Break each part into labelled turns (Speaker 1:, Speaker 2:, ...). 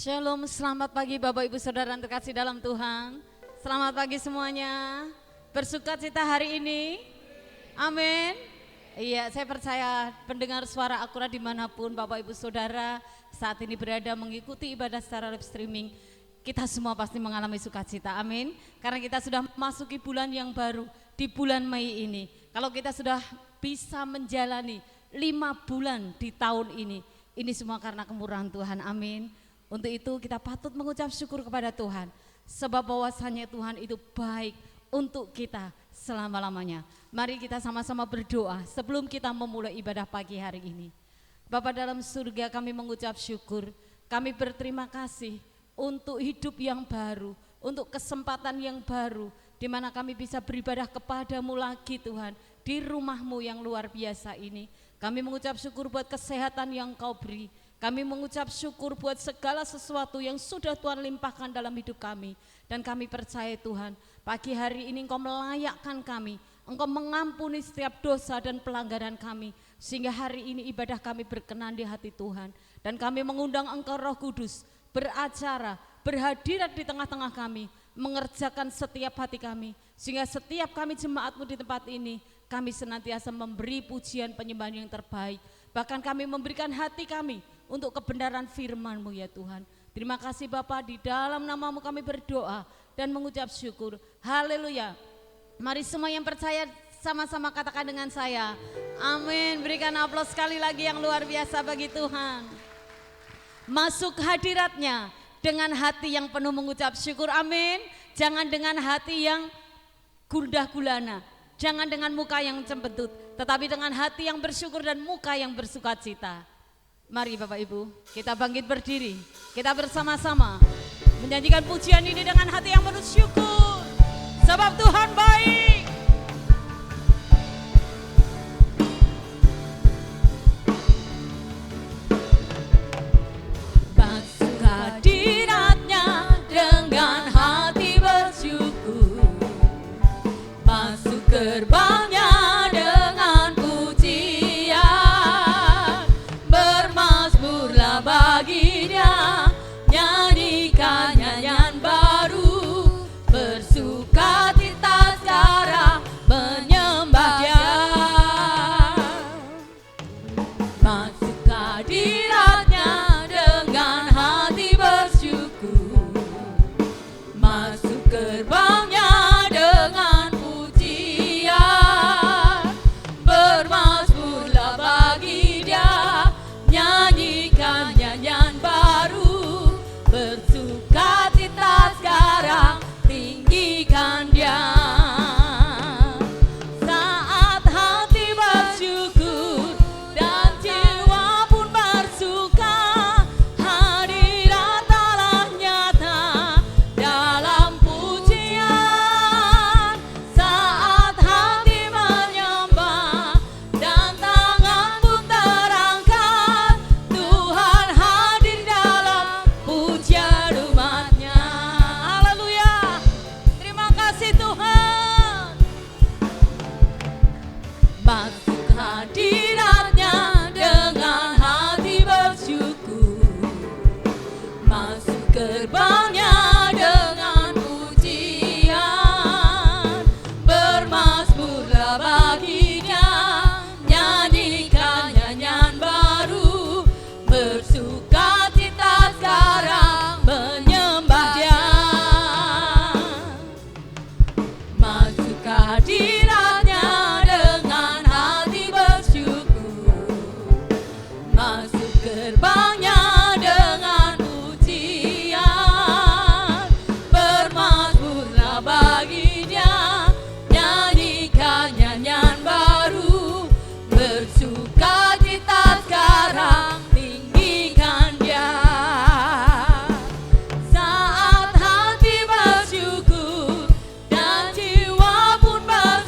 Speaker 1: Shalom, selamat pagi Bapak Ibu Saudara yang terkasih dalam Tuhan. Selamat pagi semuanya. Bersukacita hari ini. Amin. Iya, saya percaya pendengar suara akurat dimanapun Bapak Ibu Saudara saat ini berada mengikuti ibadah secara live streaming. Kita semua pasti mengalami sukacita, amin. Karena kita sudah memasuki bulan yang baru di bulan Mei ini. Kalau kita sudah bisa menjalani 5 bulan di tahun ini semua karena kemurahan Tuhan, amin. Untuk itu kita patut mengucap syukur kepada Tuhan, sebab bahwasanya Tuhan itu baik untuk kita selama-lamanya. Mari kita sama-sama berdoa sebelum kita memulai ibadah pagi hari ini. Bapa dalam surga, kami mengucap syukur, kami berterima kasih untuk hidup yang baru, untuk kesempatan yang baru, di mana kami bisa beribadah kepadamu lagi Tuhan, di rumahmu yang luar biasa ini. Kami mengucap syukur buat kesehatan yang Kau beri. Kami mengucap syukur buat segala sesuatu yang sudah Tuhan limpahkan dalam hidup kami. Dan kami percaya Tuhan, pagi hari ini Engkau melayakkan kami, Engkau mengampuni setiap dosa dan pelanggaran kami, sehingga hari ini ibadah kami berkenan di hati Tuhan. Dan kami mengundang Engkau Roh Kudus beracara, berhadirat di tengah-tengah kami, mengerjakan setiap hati kami, sehingga setiap kami jemaat-Mu di tempat ini, kami senantiasa memberi pujian penyembahan yang terbaik. Bahkan kami memberikan hati kami untuk kebenaran firman-Mu ya Tuhan. Terima kasih Bapa, di dalam nama-Mu kami berdoa dan mengucap syukur. Haleluya. Mari semua yang percaya sama-sama katakan dengan saya, amin. Berikan aplaus sekali lagi yang luar biasa bagi Tuhan. Masuk hadirat-Nya dengan hati yang penuh mengucap syukur, amin. Jangan dengan hati yang gundah gulana, jangan dengan muka yang cembetut, tetapi dengan hati yang bersyukur dan muka yang bersukacita. Mari Bapak Ibu, kita bangkit berdiri, kita bersama-sama menyanyikan pujian ini dengan hati yang penuh syukur, sebab Tuhan baik. Masuk hadirat-Nya dengan hati bersyukur, masuk gerbang-Nya dengan pujian, bermazmurlah bagi-Nya, nyanyikan nyanyian baru, bersukacita sekarang menyembah Dia. Masuk hadirat-Nya dengan hati bersyukur, masuk gerbang-Nya dengan pujian, bermazmurlah bagi Dia, nyanyikan nyanyian baru, bersukacita sekarang, tinggikan Dia. Saat hati bersyukur dan jiwa pun bersuka, hadirat Allah nyata dalam pujian. Saat hati menyembah dan tangan pun terangkat, Tuhan hadir dalam pujian umat-Nya. Haleluya. Terima kasih Tuhan. Masuk hadirat-Nya dengan hati bersyukur, masuk gerbang-Nya dengan pujian, bermazmurlah bagi-Nya, nyanyikan nyanyian baru, bersukacita sekarang menyembah Dia. Masuk hadirat-Nya dengan hati bersyukur, masuk gerbang-Nya dengan pujian, bermazmurlah bagi-Dia, nyanyikan nyanyian baru, bersukacita sekarang, tinggikan Dia. Saat hati bersyukur dan jiwa pun bersuka,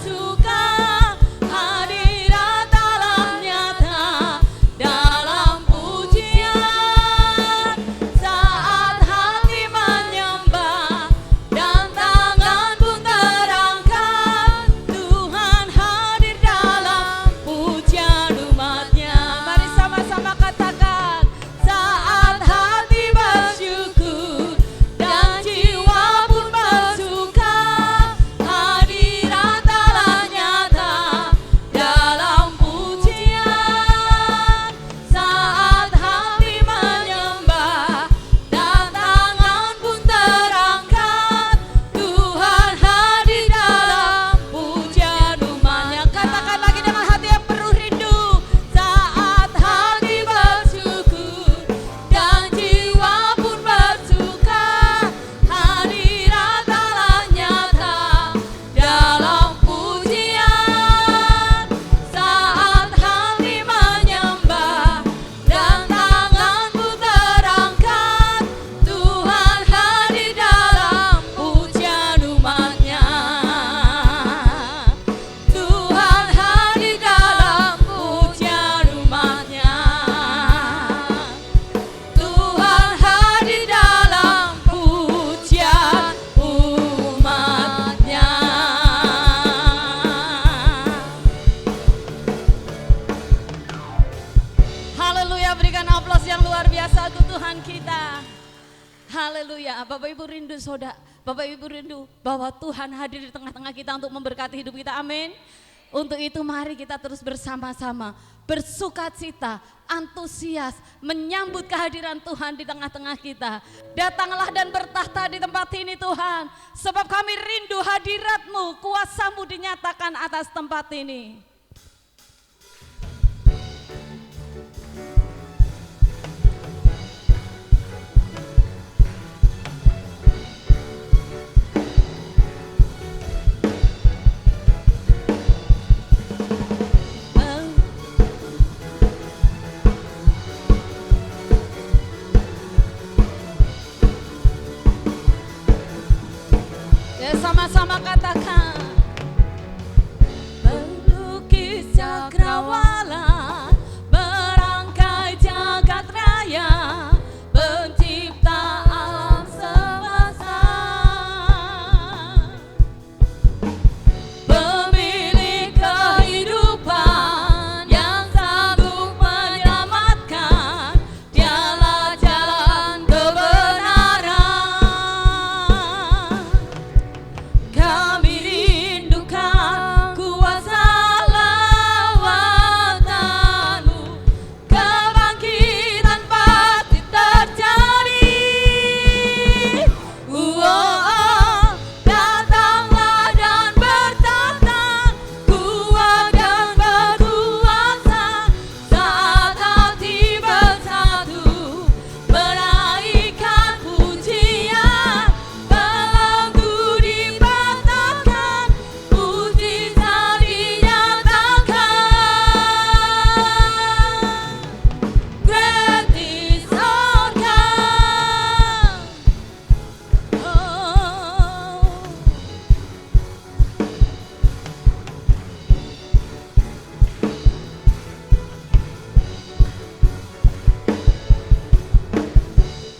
Speaker 1: Ibu rindu Bapak Ibu rindu bahwa Tuhan hadir di tengah-tengah kita untuk memberkati hidup kita, amin. Untuk itu mari kita terus bersama-sama bersukacita, antusias menyambut kehadiran Tuhan di tengah-tengah kita. Datanglah dan bertahta di tempat ini Tuhan, sebab kami rindu hadirat-Mu, kuasa-Mu dinyatakan atas tempat ini. Sama-sama katakan, melukis cakrawala, berangkai jagat raya, pencipta alam semesta, pemilik kehidupan yang sanggup menyelamatkan, dialah jalan kebenaran. Kami rindukan kuasa lawatan-Mu, kebangkitan pasti terjadi. Datanglah dan bertahta, kuat dan berkuasa, saat hati bersatu, menaikkan pujian, belenggu dipatahkan, mujizat dinyatakan. Great is our God.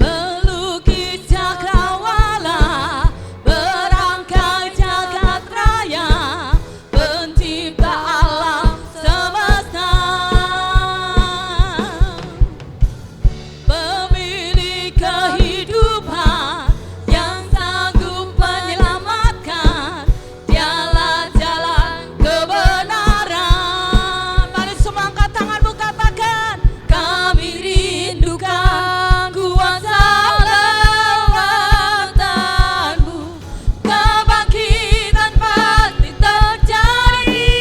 Speaker 1: Melukis cakrawala, berangkai jagat raya, pencipta alam semesta, pemilik kehidupan yang sanggup menyelamatkan, dialah jalan kebenaran. Mari semua angkat tanganmu, katakan, kami rindukan kuasa lawatan-Mu, kebangkitan pasti terjadi.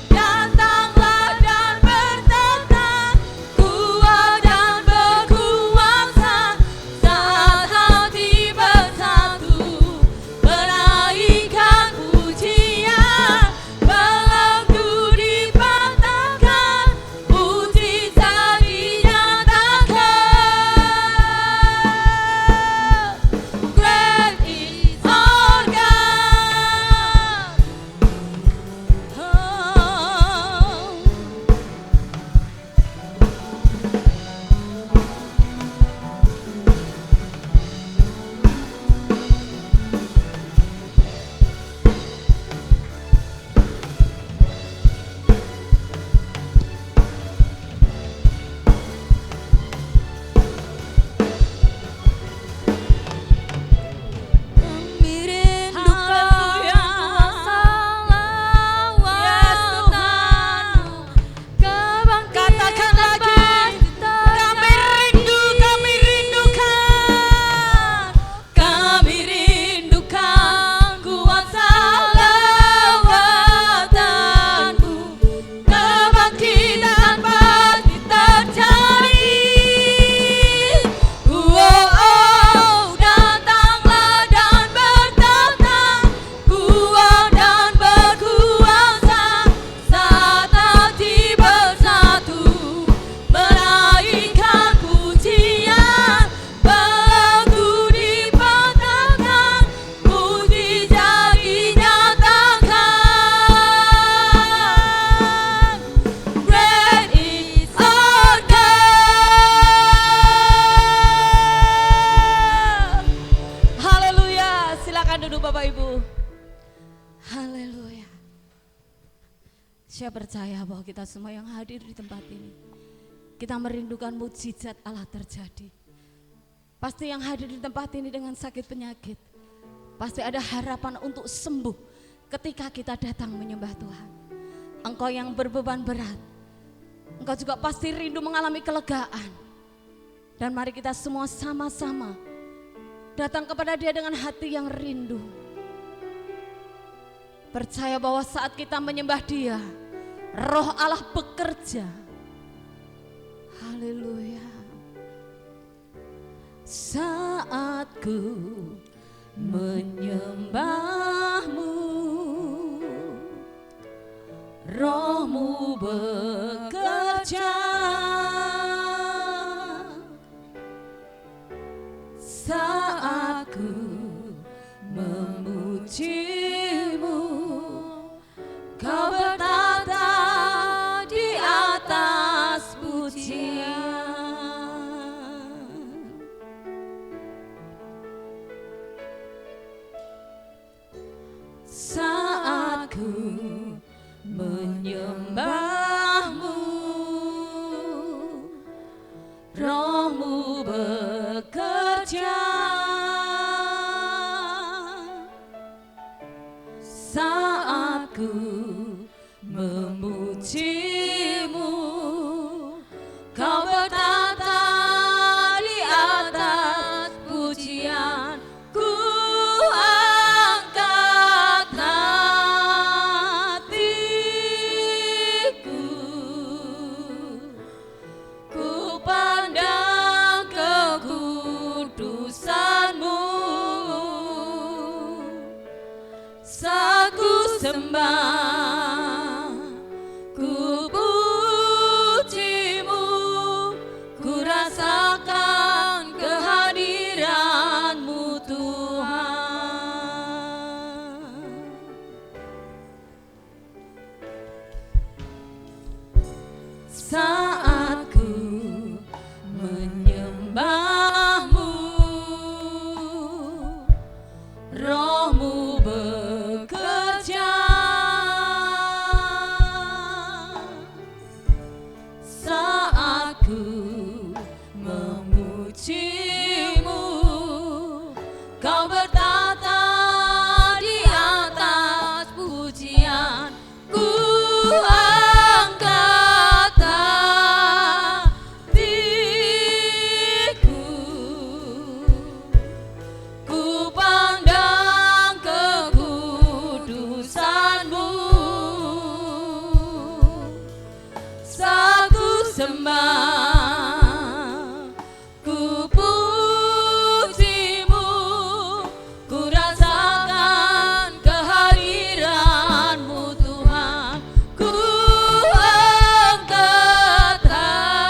Speaker 1: Datanglah dan bertahta, kuat dan berkuasa, saat hati bersatu, menaikkan pujian, belenggu dipatahkan, mujizat dinyatakan. Great is our God. Kami rindukan kuasa lawatan-Mu, kebangkitan pasti terjadi. Kami rindukan kuasa lawatan-Mu, kebangkitan pasti terjadi. Datanglah dan bertahta, kuat dan berkuasa, saat hati bersatu, menaikkan pujian, belenggu dipatahkan, mujizat dinyatakan. Great is our God. Haleluya, silakan duduk Bapak Ibu. Haleluya. Saya percaya bahwa kita semua yang hadir di tempat ini, kita merindukan mujizat Allah terjadi. Pasti yang hadir di tempat ini dengan sakit penyakit, pasti ada harapan untuk sembuh ketika kita datang menyembah Tuhan. Engkau yang berbeban berat, engkau juga pasti rindu mengalami kelegaan. Dan mari kita semua sama-sama datang kepada Dia dengan hati yang rindu. Percaya bahwa saat kita menyembah Dia, Roh Allah bekerja. Haleluya. Saat ku menyembah-Mu, Roh-Mu bekerja. Saat ku memuji-Mu, Kau bertata di atas pujian. Saat ku menyembah-Mu, Roh-Mu bekerja. Saat ku memuji-Mu, Kau bertata di atas pujian. Ku angkat hatiku, ku pandang kekudusan-Mu. Saat ku sembah, ku puji-Mu, ku rasakan kehadiran-Mu Tuhan. Saat ku menyembah-Mu, Roh-Mu bekerja. Saat ku memuji-Mu, Kau bertata di atas pujian. Ku angkat hatiku, ku pandang kekudusan-Mu. Saat ku sembah, ku puji-Mu, ku rasakan kehadiran-Mu Tuhan. Ku angkat hatiku,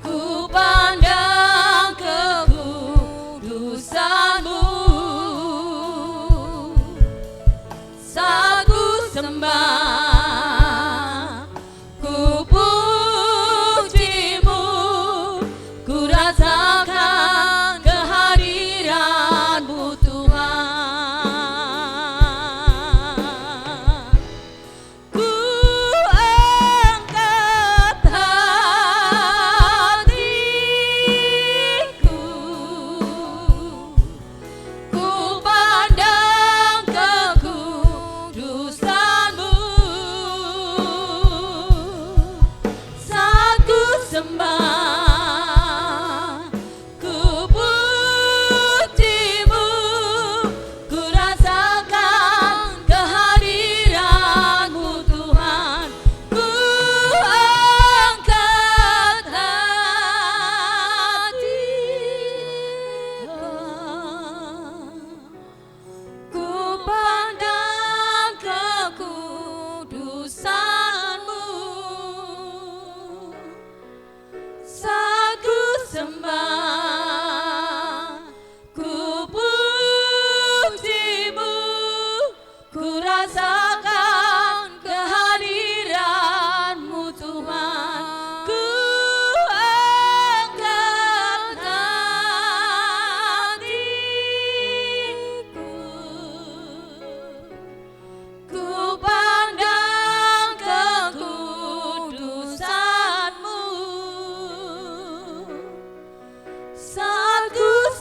Speaker 1: ku pandang kekudusan-Mu. Saat ku sembah, ku puji-Mu, ku rasakan kehadiran-Mu Tuhan. Ku angkat hatiku, ku pandang kekudusan-Mu. Saat ku sembah, ku puji-Mu, ku rasakan kehadiran-Mu Tuhan. Ku angkat hatiku, ku pandang kekudusan-Mu. Saat ku sembah, ku puji-Mu, ku rasakan kehadiran-Mu Tuhan. Ku angkat hatiku, ku pandang kekudusan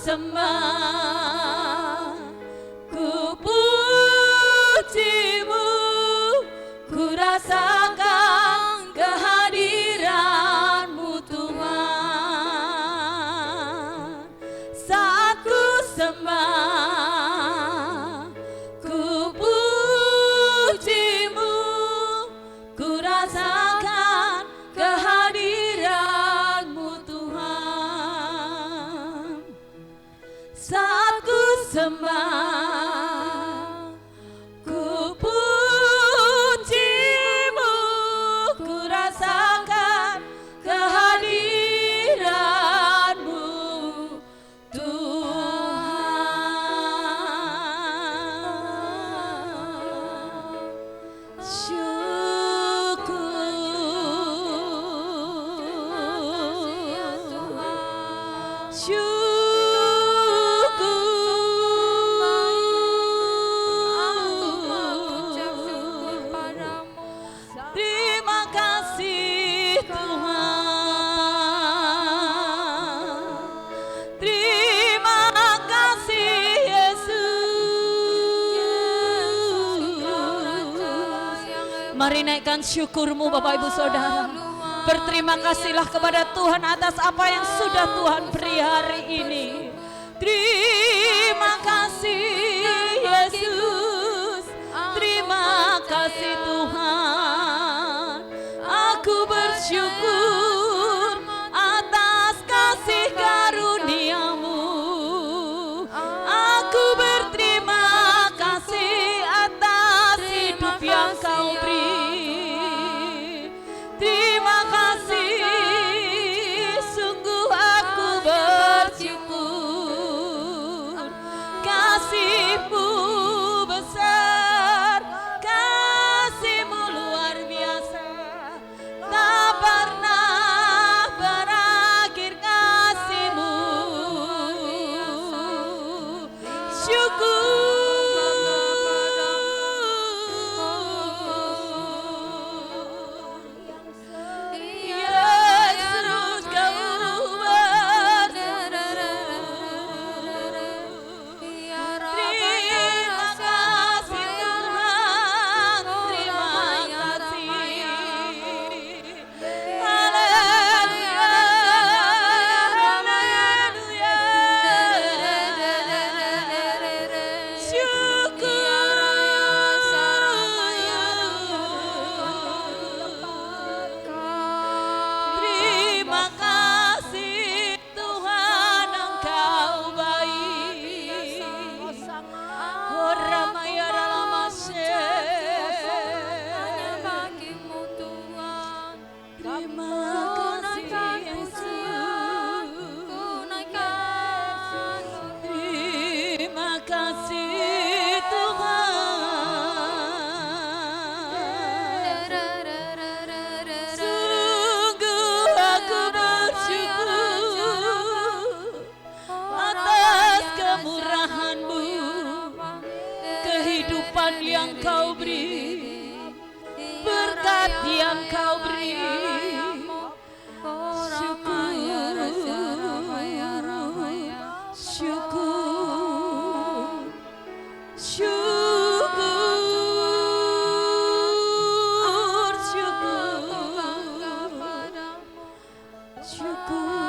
Speaker 1: sembah, ku pujimu, ku rasakan kehadiran-Mu Tuhan. Saat ku sembah, ku pujimu, ku rasakan kehadiran-Mu Tuhan. Saat ku sembah, ku pujimu, ku rasakan kehadiran-Mu Tuhan. Syukur, terima kasih Tuhan, terima kasih Yesus. Mari naikkan syukurmu Bapak Ibu Saudara. Berterima kasihlah kepada Tuhan atas apa yang sudah Tuhan beri hari ini. Terima kasih Yesus, terima kasih Tuhan. Aku bersyukur atas kasih karunia-Mu. Aku berterima kasih atas hidup yang Kau beri. Terima kasih, sungguh aku bersyukur. Kasih-Mu besar, kasih-Mu luar biasa. Tak pernah berakhir kasih-Mu. Syukur. Yang Kau beri, berkat yang Kau beri. Syukur, syukur, syukur, syukur, syukur.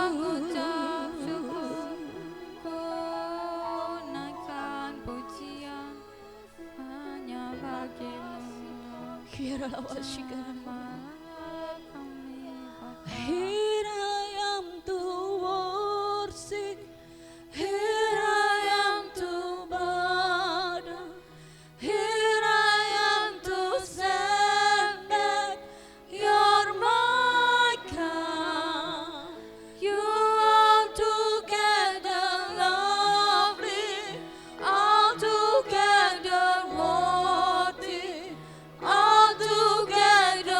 Speaker 1: Here I am to worship, here I am to bow down, here I am to say that You're my God. You are together lovely, altogether worthy, altogether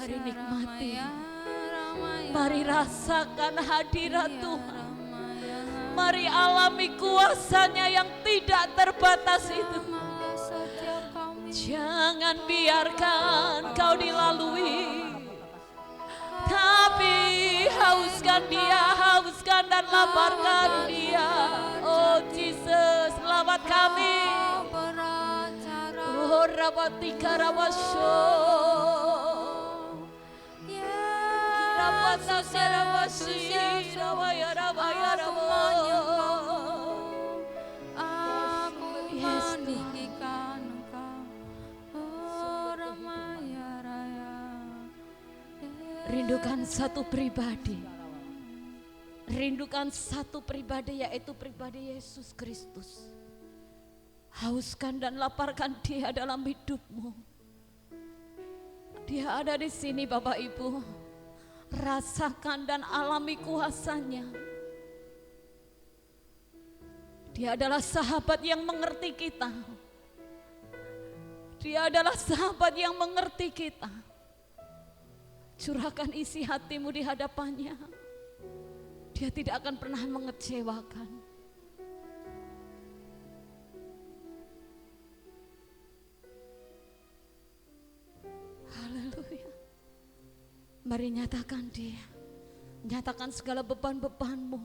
Speaker 1: Mari nikmati, mari rasakan hadirat Tuhan. Mari alami kuasanya yang tidak terbatas itu. Jangan biarkan kau dilalui, tapi hauskan dia, hauskan dan laparkan dia. Oh Jesus, selamat kami. Oh Rabatika Rabasho, Rabasaka Rabasi, Rabaya Rabaya Rabaya.
Speaker 2: Aku meninggikan Engkau, oh Ramaya Raya.
Speaker 1: Rindukan satu pribadi, rindukan satu pribadi, yaitu pribadi Yesus Kristus. Hauskan dan laparkan dia dalam hidupmu. Dia ada di sini Bapak Ibu. Rasakan dan alami kuasanya. Dia adalah sahabat yang mengerti kita. Dia adalah sahabat yang mengerti kita. Curahkan isi hatimu di hadapannya. Dia tidak akan pernah mengecewakan. Haleluya. Mari nyatakan dia. Nyatakan segala beban-bebanmu.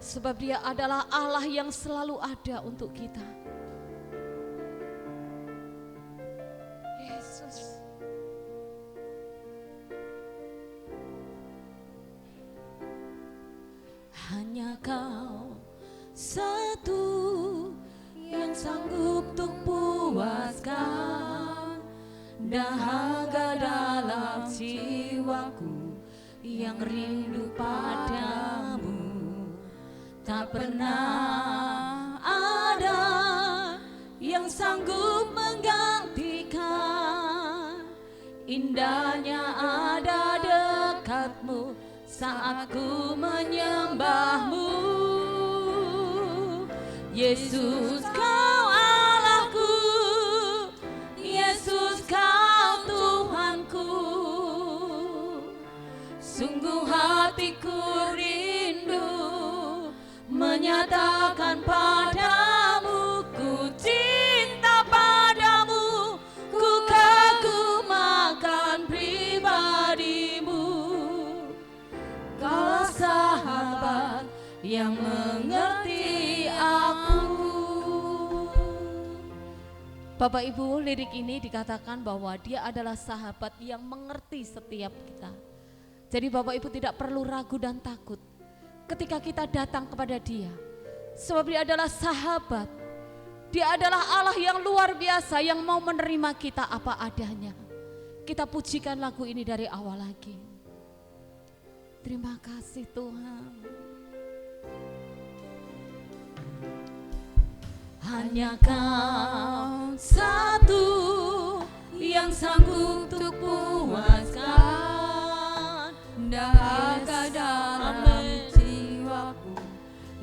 Speaker 1: Sebab dia adalah Allah yang selalu ada untuk kita. Yesus. Hanya Kau satu yang sanggup untuk puaskan dahaga dalam jiwaku yang rindu padamu. Tak pernah ada yang sanggup menggantikan indahnya ada dekatmu saat ku menyembahmu. Yesus Kau Allahku, Yesus Kau Tuhanku. Sungguh hatiku rindu menyatakan padamu, ku cinta padamu, ku kagumkan pribadimu. Kau sahabat yang mengerti aku. Bapak Ibu, lirik ini dikatakan bahwa dia adalah sahabat yang mengerti setiap kita. Jadi Bapak Ibu tidak perlu ragu dan takut ketika kita datang kepada dia. Sebab dia adalah sahabat. Dia adalah Allah yang luar biasa yang mau menerima kita apa adanya. Kita pujikan lagu ini dari awal lagi. Terima kasih Tuhan. Hanya Kau satu yang sanggup untuk puaskan dahaga dalam jiwaku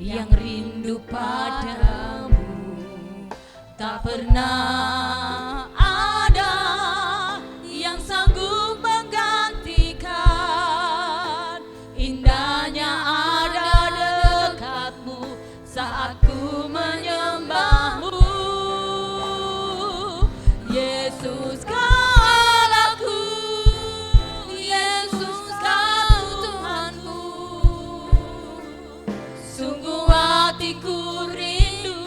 Speaker 1: yang rindu padamu. Tak pernah ada yang sanggup menggantikan indahnya ada dekatmu saat ku menyembahmu. Yesus Kau Allahku, Yesus Kau Tuhanku. Sungguh hatiku rindu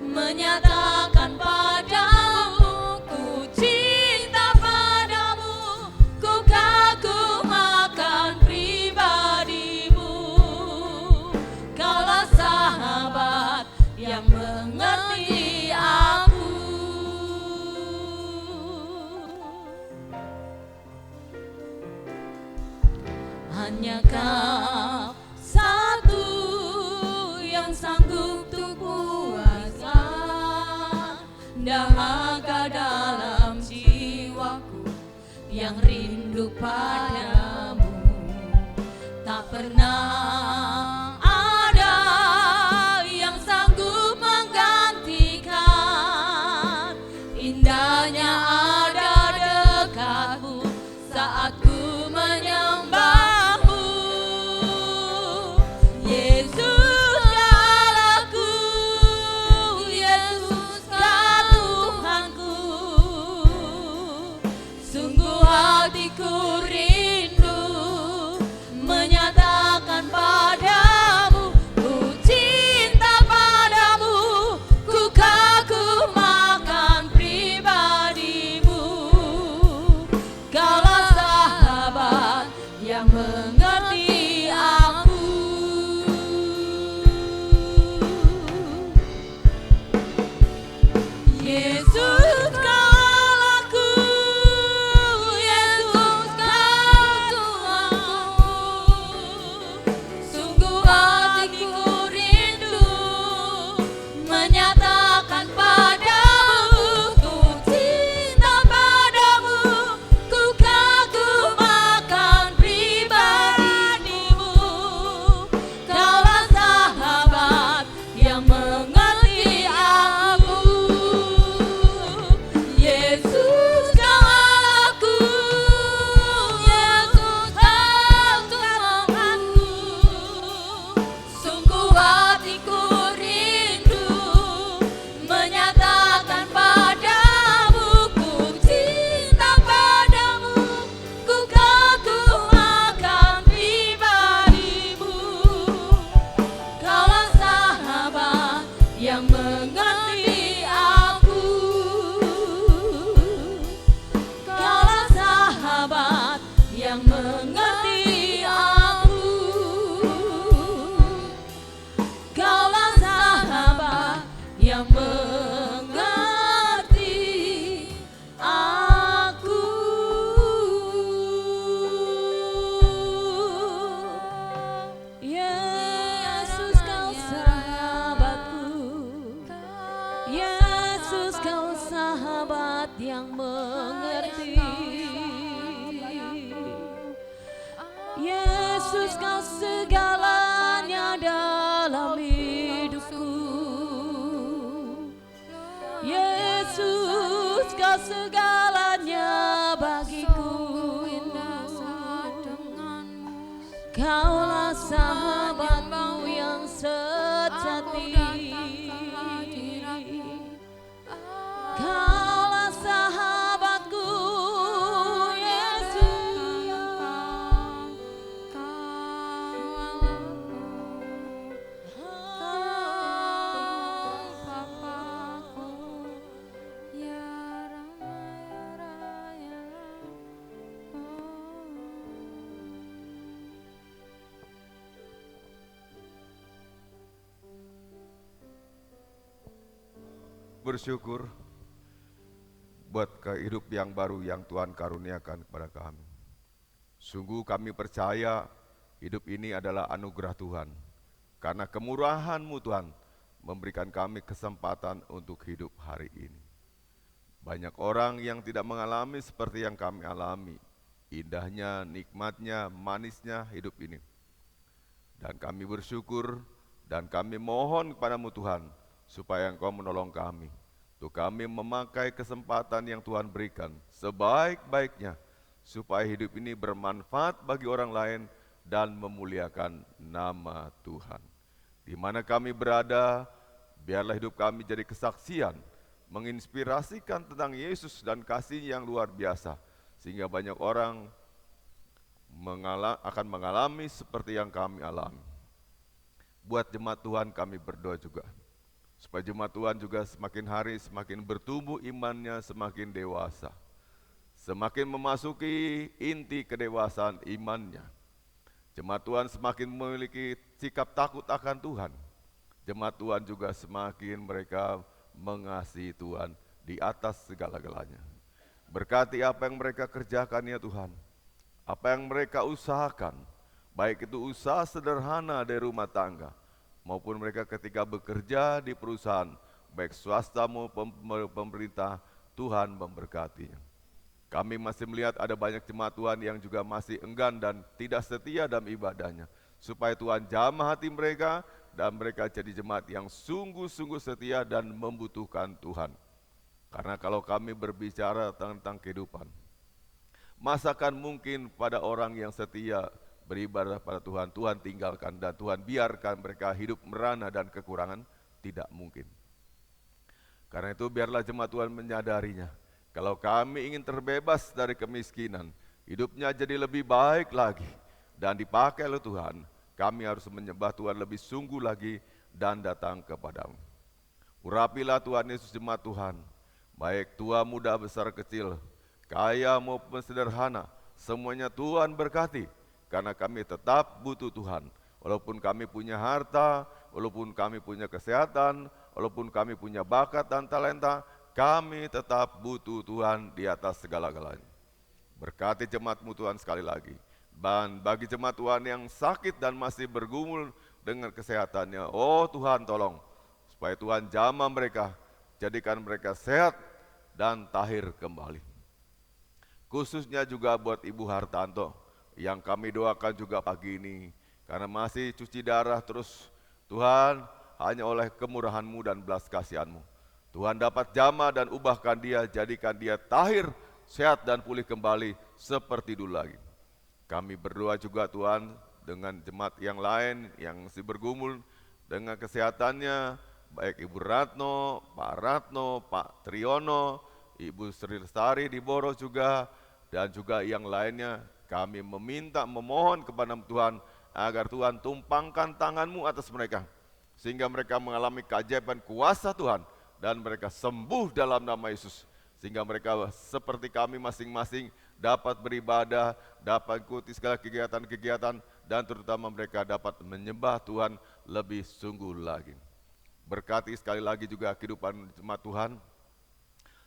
Speaker 1: menyatakan padamu,
Speaker 2: hanya Kau satu yang sanggup untuk puasa dahaga dalam jiwaku yang rindu padamu. Tak pernah ada yang sanggup menggantikan indahnya ada dekatmu saat ku menyembahmu. Yesus Allahku, Yesus Tuhanku, sungguh hatiku rindu menyatakan padamu, ku cinta padamu, ku kagumkan pribadimu. Kaulah sahabat yang mengerti aku. Yesus Kaulah aku, Yesus Kau Tuhanku, sungguh hatiku rindu menyatakan padamu, ku cinta padamu, ku kagumkan pribadimu. Kaulah sahabat yang mengerti aku. Yesus Kaulah aku, Yesus Kau Tuhanku, sungguh hatiku rindu menyatakan padamu, ku cinta padamu, ku kagumkan pribadimu. Kaulah sahabat yang mengerti aku. Kaulah sahabat yang mengerti aku. Kaulah sahabat yang mengerti aku. Yesus Kau sahabatku, Yesus Kau sahabat yang mengerti. Yesus Kau segalanya dalam hidupku. Yesus Kau segalanya bagiku. Kaulah sahabatku yang sejati. Kaulah sahabatku, Yesus.
Speaker 3: Bersyukur buat kehidup yang baru yang Tuhan karuniakan kepada kami. Sungguh kami percaya hidup ini adalah anugerah Tuhan. Karena kemurahan-Mu Tuhan memberikan kami kesempatan untuk hidup hari ini. Banyak orang yang tidak mengalami seperti yang kami alami. Indahnya, nikmatnya, manisnya hidup ini. Dan kami bersyukur dan kami mohon kepada-Mu Tuhan, supaya Engkau menolong kami, untuk kami memakai kesempatan yang Tuhan berikan sebaik-baiknya, supaya hidup ini bermanfaat bagi orang lain dan memuliakan nama Tuhan. Di mana kami berada, biarlah hidup kami jadi kesaksian, menginspirasikan tentang Yesus dan kasih yang luar biasa, sehingga banyak orang akan mengalami seperti yang kami alami. Buat jemaat Tuhan kami berdoa juga, supaya jemaat Tuhan juga semakin hari semakin bertumbuh imannya, semakin dewasa, semakin memasuki inti kedewasaan imannya. Jemaat Tuhan semakin memiliki sikap takut akan Tuhan. Jemaat Tuhan juga semakin mereka mengasihi Tuhan di atas segala-galanya. Berkati apa yang mereka kerjakan ya Tuhan, apa yang mereka usahakan, baik itu usaha sederhana dari rumah tangga, maupun mereka ketika bekerja di perusahaan, baik swasta maupun pemerintah, Tuhan memberkatinya. Kami masih melihat ada banyak jemaat Tuhan yang juga masih enggan dan tidak setia dalam ibadahnya, supaya Tuhan jamah hati mereka dan mereka jadi jemaat yang sungguh-sungguh setia dan membutuhkan Tuhan. Karena kalau kami berbicara tentang kehidupan, masakan mungkin pada orang yang setia beribadah pada Tuhan, Tuhan tinggalkan dan Tuhan biarkan mereka hidup merana dan kekurangan? Tidak mungkin. Karena itu biarlah jemaat Tuhan menyadarinya. Kalau kami ingin terbebas dari kemiskinan, hidupnya jadi lebih baik lagi dan dipakai oleh Tuhan, kami harus menyembah Tuhan lebih sungguh lagi dan datang kepadamu. Urapilah Tuhan Yesus jemaat Tuhan, baik tua muda besar kecil, kaya maupun sederhana, semuanya Tuhan berkati, karena kami tetap butuh Tuhan. Walaupun kami punya harta, walaupun kami punya kesehatan, walaupun kami punya bakat dan talenta, kami tetap butuh Tuhan di atas segala-galanya. Berkati jemaat-Mu Tuhan sekali lagi. Dan bagi jemaat Tuhan yang sakit dan masih bergumul dengan kesehatannya, oh Tuhan tolong, supaya Tuhan jamah mereka, jadikan mereka sehat dan tahir kembali. Khususnya juga buat Ibu Hartanto, yang kami doakan juga pagi ini, karena masih cuci darah terus. Tuhan, hanya oleh kemurahan-Mu dan belas kasihan-Mu, Tuhan dapat jamah dan ubahkan dia, jadikan dia tahir, sehat dan pulih kembali seperti dulu lagi. Kami berdoa juga Tuhan dengan jemaat yang lain yang masih bergumul dengan kesehatannya, baik Ibu Ratno, Pak Ratno, Pak Triyono, Ibu Sri Lestari di Boro juga, dan juga yang lainnya. Kami memohon kepada Tuhan agar Tuhan tumpangkan tangan-Mu atas mereka, sehingga mereka mengalami keajaiban kuasa Tuhan dan mereka sembuh dalam nama Yesus, sehingga mereka seperti kami masing-masing dapat beribadah, dapat ikuti segala kegiatan-kegiatan, dan terutama mereka dapat menyembah Tuhan lebih sungguh lagi. Berkati sekali lagi juga kehidupan jemaat Tuhan.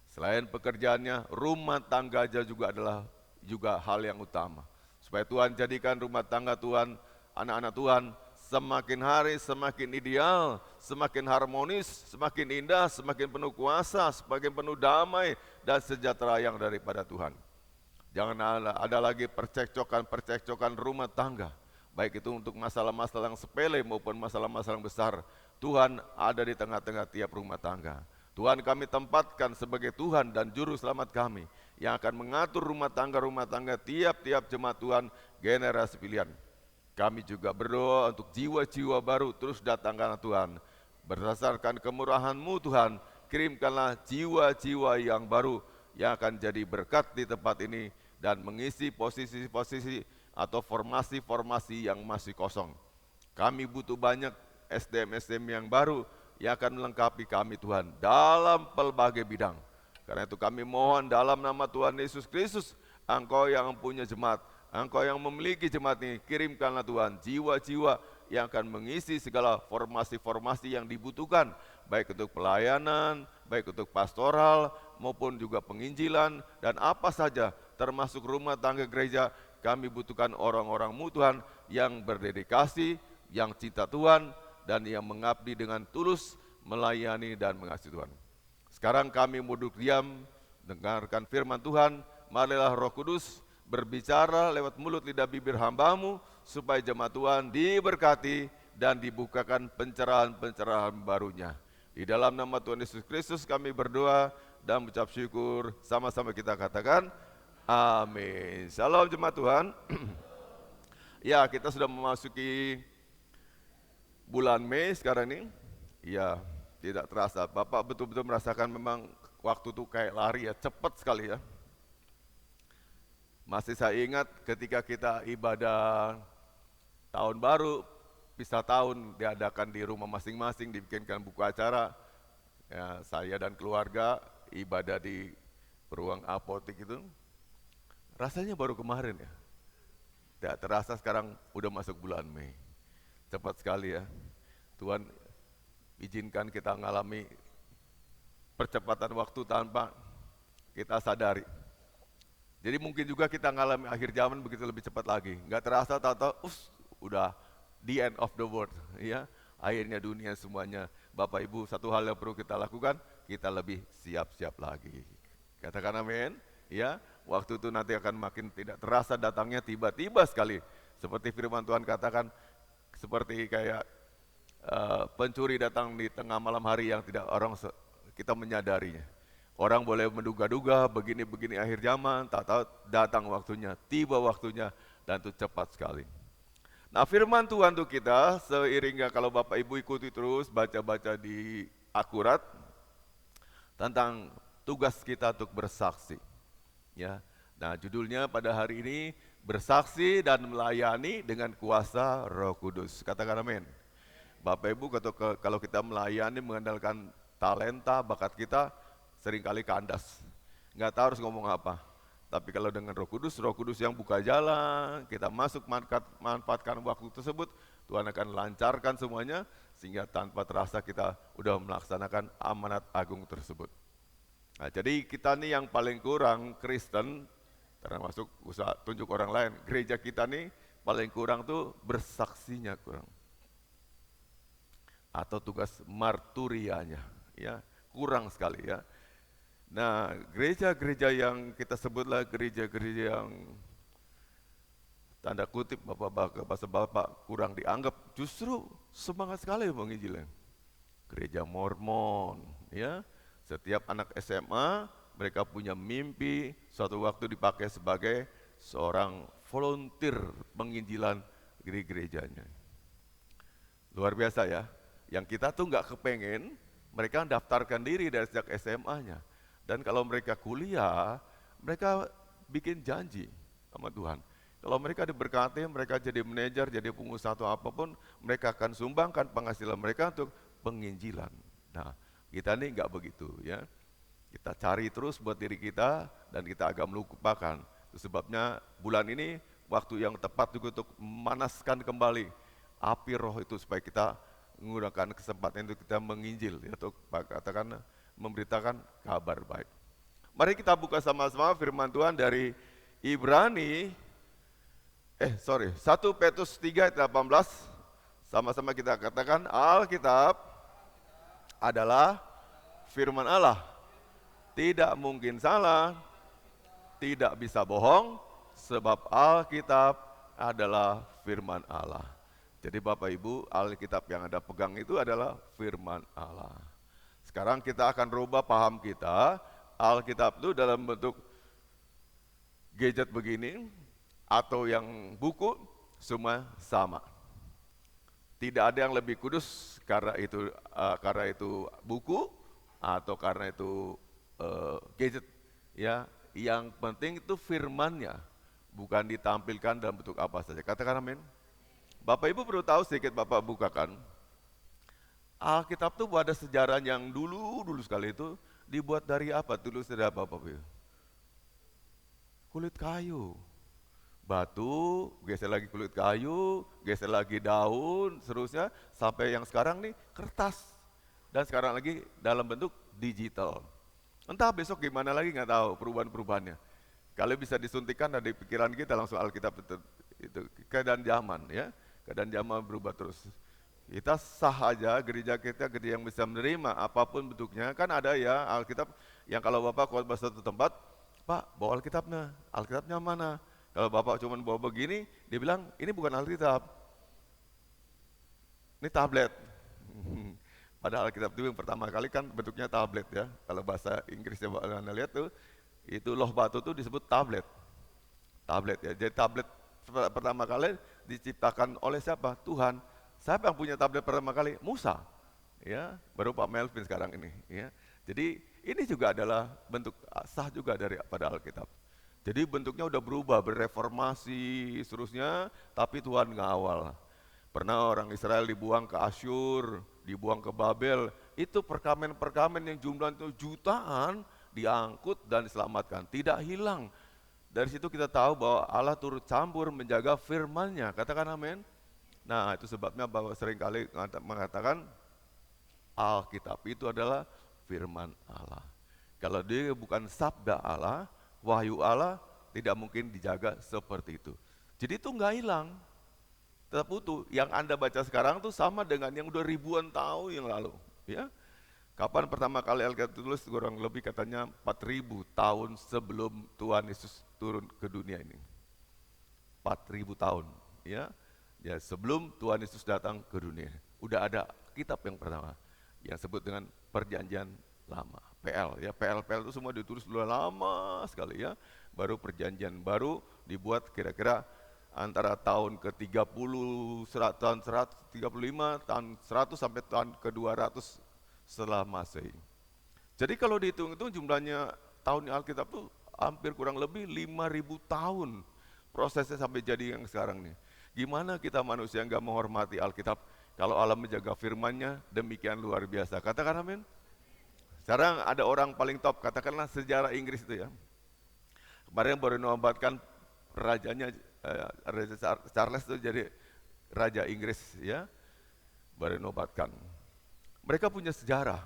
Speaker 3: Selain pekerjaannya, rumah tangga juga adalah hal yang utama. Supaya Tuhan jadikan rumah tangga Tuhan, anak-anak Tuhan semakin hari semakin ideal, semakin harmonis, semakin indah, semakin penuh kuasa, semakin penuh damai dan sejahtera yang daripada Tuhan. Jangan ada lagi percekcokan rumah tangga, baik itu untuk masalah-masalah yang sepele maupun masalah-masalah yang besar. Tuhan ada di tengah-tengah tiap rumah tangga. Tuhan kami tempatkan sebagai Tuhan dan Juru Selamat kami, yang akan mengatur rumah tangga tiap-tiap jemaat Tuhan generasi pilihan. Kami juga berdoa untuk jiwa-jiwa baru terus datangkanlah Tuhan. Berdasarkan kemurahan-Mu Tuhan, kirimkanlah jiwa-jiwa yang baru yang akan jadi berkat di tempat ini dan mengisi posisi-posisi atau formasi-formasi yang masih kosong. Kami butuh banyak SDM-SDM yang baru yang akan melengkapi kami Tuhan dalam pelbagai bidang. Karena itu kami mohon dalam nama Tuhan Yesus Kristus, Engkau yang punya jemaat, Engkau yang memiliki jemaat ini, kirimkanlah Tuhan jiwa-jiwa yang akan mengisi segala formasi-formasi yang dibutuhkan, baik untuk pelayanan, baik untuk pastoral, maupun juga penginjilan, dan apa saja, termasuk rumah tangga gereja. Kami butuhkan orang-orang-Mu Tuhan yang berdedikasi, yang cinta Tuhan, dan yang mengabdi dengan tulus, melayani dan mengasihi Tuhan. Sekarang kami duduk diam, dengarkan firman Tuhan. Marilah Roh Kudus berbicara lewat mulut lidah bibir hamba-Mu, supaya jemaat Tuhan diberkati dan dibukakan pencerahan-pencerahan barunya. Di dalam nama Tuhan Yesus Kristus kami berdoa dan mengucap syukur. Sama-sama kita katakan, amin. Shalom jemaat Tuhan. Ya, kita sudah memasuki bulan Mei sekarang ini. Ya, tidak terasa. Bapak betul-betul merasakan memang waktu itu kayak lari ya, cepat sekali ya. Masih saya ingat ketika kita ibadah tahun baru, pisah tahun diadakan di rumah masing-masing, dibikinkan buku acara. Ya, saya dan keluarga ibadah di ruang apotik itu. Rasanya baru kemarin ya. Tidak terasa sekarang udah masuk bulan Mei. Cepat sekali ya. Tuhan izinkan kita mengalami percepatan waktu tanpa kita sadari. Jadi mungkin juga kita mengalami akhir zaman begitu lebih cepat lagi. Nggak terasa tahu-tahu, udah the end of the world, ya, akhirnya dunia semuanya. Bapak Ibu, satu hal yang perlu kita lakukan, kita lebih siap-siap lagi. Katakan amin, ya. Waktu itu nanti akan makin tidak terasa datangnya tiba-tiba sekali. Seperti firman Tuhan katakan, seperti kayak pencuri datang di tengah malam hari yang tidak kita menyadarinya. Orang boleh menduga-duga begini-begini akhir zaman, tak tahu datang waktunya, tiba waktunya, dan itu cepat sekali. Nah, firman Tuhan untuk kita, seiringnya kalau Bapak Ibu ikuti terus, baca-baca di akurat, tentang tugas kita untuk bersaksi. Ya. Nah, judulnya pada hari ini, bersaksi dan melayani dengan kuasa Roh Kudus. Katakan amin. Bapak Ibu, kalau kita melayani mengandalkan talenta, bakat kita, seringkali kandas. Nggak tahu harus ngomong apa. Tapi kalau dengan Roh Kudus yang buka jalan, kita masuk manfaatkan waktu tersebut, Tuhan akan lancarkan semuanya, sehingga tanpa terasa kita udah melaksanakan amanat agung tersebut. Nah, jadi kita nih yang paling kurang Kristen, termasuk usaha tunjuk orang lain, gereja kita nih paling kurang tuh bersaksinya kurang. Atau tugas marturianya, ya kurang sekali ya. Nah, gereja-gereja yang kita sebutlah gereja-gereja yang tanda kutip bapak kurang dianggap, justru semangat sekali menginjilnya. Gereja Mormon, ya. Setiap anak SMA mereka punya mimpi suatu waktu dipakai sebagai seorang volunteer penginjilan di gerejanya. Luar biasa ya. Yang kita tuh nggak kepengen mereka daftarkan diri dari sejak SMA-nya. Dan kalau mereka kuliah, mereka bikin janji sama Tuhan. Kalau mereka diberkati, mereka jadi manajer, jadi pengusaha atau apapun, mereka akan sumbangkan penghasilan mereka untuk penginjilan. Nah, kita ini enggak begitu ya. Kita cari terus buat diri kita dan kita agak melupakan. Itu sebabnya bulan ini waktu yang tepat juga untuk memanaskan kembali api roh itu supaya kita menggunakan kesempatan itu kita menginjil, ya, untuk katakan memberitakan kabar baik. Mari kita buka sama-sama firman Tuhan dari 1 Petrus 3 ayat 18. Sama-sama kita katakan, Alkitab adalah firman Allah. Tidak mungkin salah, tidak bisa bohong, sebab Alkitab adalah firman Allah. Jadi Bapak Ibu, Alkitab yang Anda pegang itu adalah firman Allah. Sekarang kita akan rubah paham kita, Alkitab itu dalam bentuk gadget begini, atau yang buku, semua sama. Tidak ada yang lebih kudus karena itu buku, atau karena itu gadget. Ya, yang penting itu firman-Nya, bukan ditampilkan dalam bentuk apa saja. Katakan amin. Bapak Ibu perlu tahu sedikit, Bapak bukakan. Alkitab itu ada sejarah yang dulu sekali itu dibuat dari apa? Tulis dari apa, Bapak Ibu? Kulit kayu, batu, geser lagi kulit kayu, geser lagi daun, seterusnya sampai yang sekarang nih kertas, dan sekarang lagi dalam bentuk digital. Entah besok gimana lagi nggak tahu perubahan-perubahannya. Kalau bisa disuntikan dari pikiran kita langsung Alkitab itu keadaan zaman ya, keadaan zaman berubah terus. Kita sah aja, gereja kita gereja yang bisa menerima apapun bentuknya. Kan ada ya Alkitab yang kalau Bapak khotbah satu tempat, Pak bawa Alkitabnya mana? Kalau Bapak cuma bawa begini, dia bilang ini bukan Alkitab, ini tablet. Padahal Alkitab itu yang pertama kali kan bentuknya tablet ya. Kalau bahasa Inggrisnya Anda lihat tuh, itu loh batu tuh disebut tablet. Tablet ya, jadi tablet pertama kali diciptakan oleh siapa? Tuhan. Siapa yang punya tablet pertama kali? Musa, ya, baru Pak Melvin sekarang ini, ya. Jadi ini juga adalah bentuk sah juga pada Alkitab. Jadi bentuknya udah berubah, bereformasi, seterusnya, tapi Tuhan ngawal. Pernah orang Israel dibuang ke Asyur, dibuang ke Babel, itu perkamen-perkamen yang jumlahnya itu jutaan diangkut dan diselamatkan, tidak hilang. Dari situ kita tahu bahwa Allah turut campur menjaga firman-Nya. Katakan amin. Nah, itu sebabnya bahwa seringkali mengatakan Alkitab itu adalah firman Allah. Kalau dia bukan sabda Allah, wahyu Allah, tidak mungkin dijaga seperti itu. Jadi itu nggak hilang. tetap utuh. Yang Anda baca sekarang tuh sama dengan yang udah ribuan tahun yang lalu. Ya, kapan pertama kali Alkitab ditulis? Kurang lebih katanya 4.000 tahun sebelum Tuhan Yesus turun ke dunia ini. 4.000 tahun, ya. Ya, sebelum Tuhan Yesus datang ke dunia. Udah ada kitab yang pertama yang sebut dengan Perjanjian Lama, PL ya. PL itu semua ditulis dulu lama sekali ya. Baru Perjanjian Baru dibuat kira-kira antara tahun ke-30, tahun 135, tahun 100 sampai tahun ke-200 setelah Masehi. Jadi kalau dihitung itu jumlahnya tahun Alkitab itu hampir kurang lebih 5.000 tahun prosesnya sampai jadi yang sekarang nih. Gimana kita manusia nggak menghormati Alkitab kalau Allah menjaga firman-Nya demikian luar biasa. Katakan amin. Sekarang ada orang paling top, katakanlah sejarah Inggris itu ya. Kemarin baru nobatkan rajanya, Raja Charles itu jadi Raja Inggris ya. Baru nobatkan. Mereka punya sejarah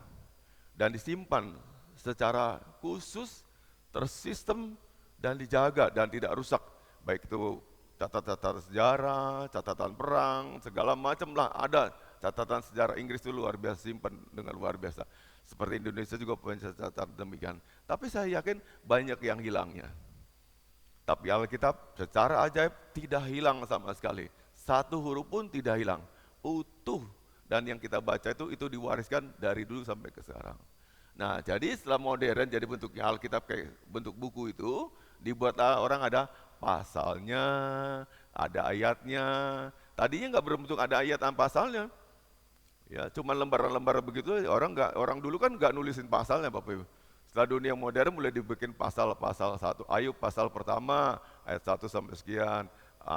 Speaker 3: dan disimpan secara khusus, tersistem dan dijaga dan tidak rusak. Baik itu catatan sejarah, catatan perang, segala macam lah ada. Catatan sejarah Inggris itu luar biasa, simpan dengan luar biasa. Seperti Indonesia juga punya catatan demikian. Tapi saya yakin banyak yang hilangnya. Tapi Alkitab secara ajaib tidak hilang sama sekali. Satu huruf pun tidak hilang, utuh. Dan yang kita baca itu diwariskan dari dulu sampai ke sekarang. Nah, jadi setelah modern jadi bentuknya Alkitab kayak bentuk buku itu, dibuatlah orang ada pasalnya, ada ayatnya. Tadinya nggak berbentuk ada ayat dan pasalnya. Ya, cuma lembaran-lembar begitu. Orang dulu kan nggak nulisin pasalnya, Bapak Ibu. Setelah dunia modern mulai dibikin pasal-pasal satu. Ayub pasal pertama ayat 1 sampai sekian,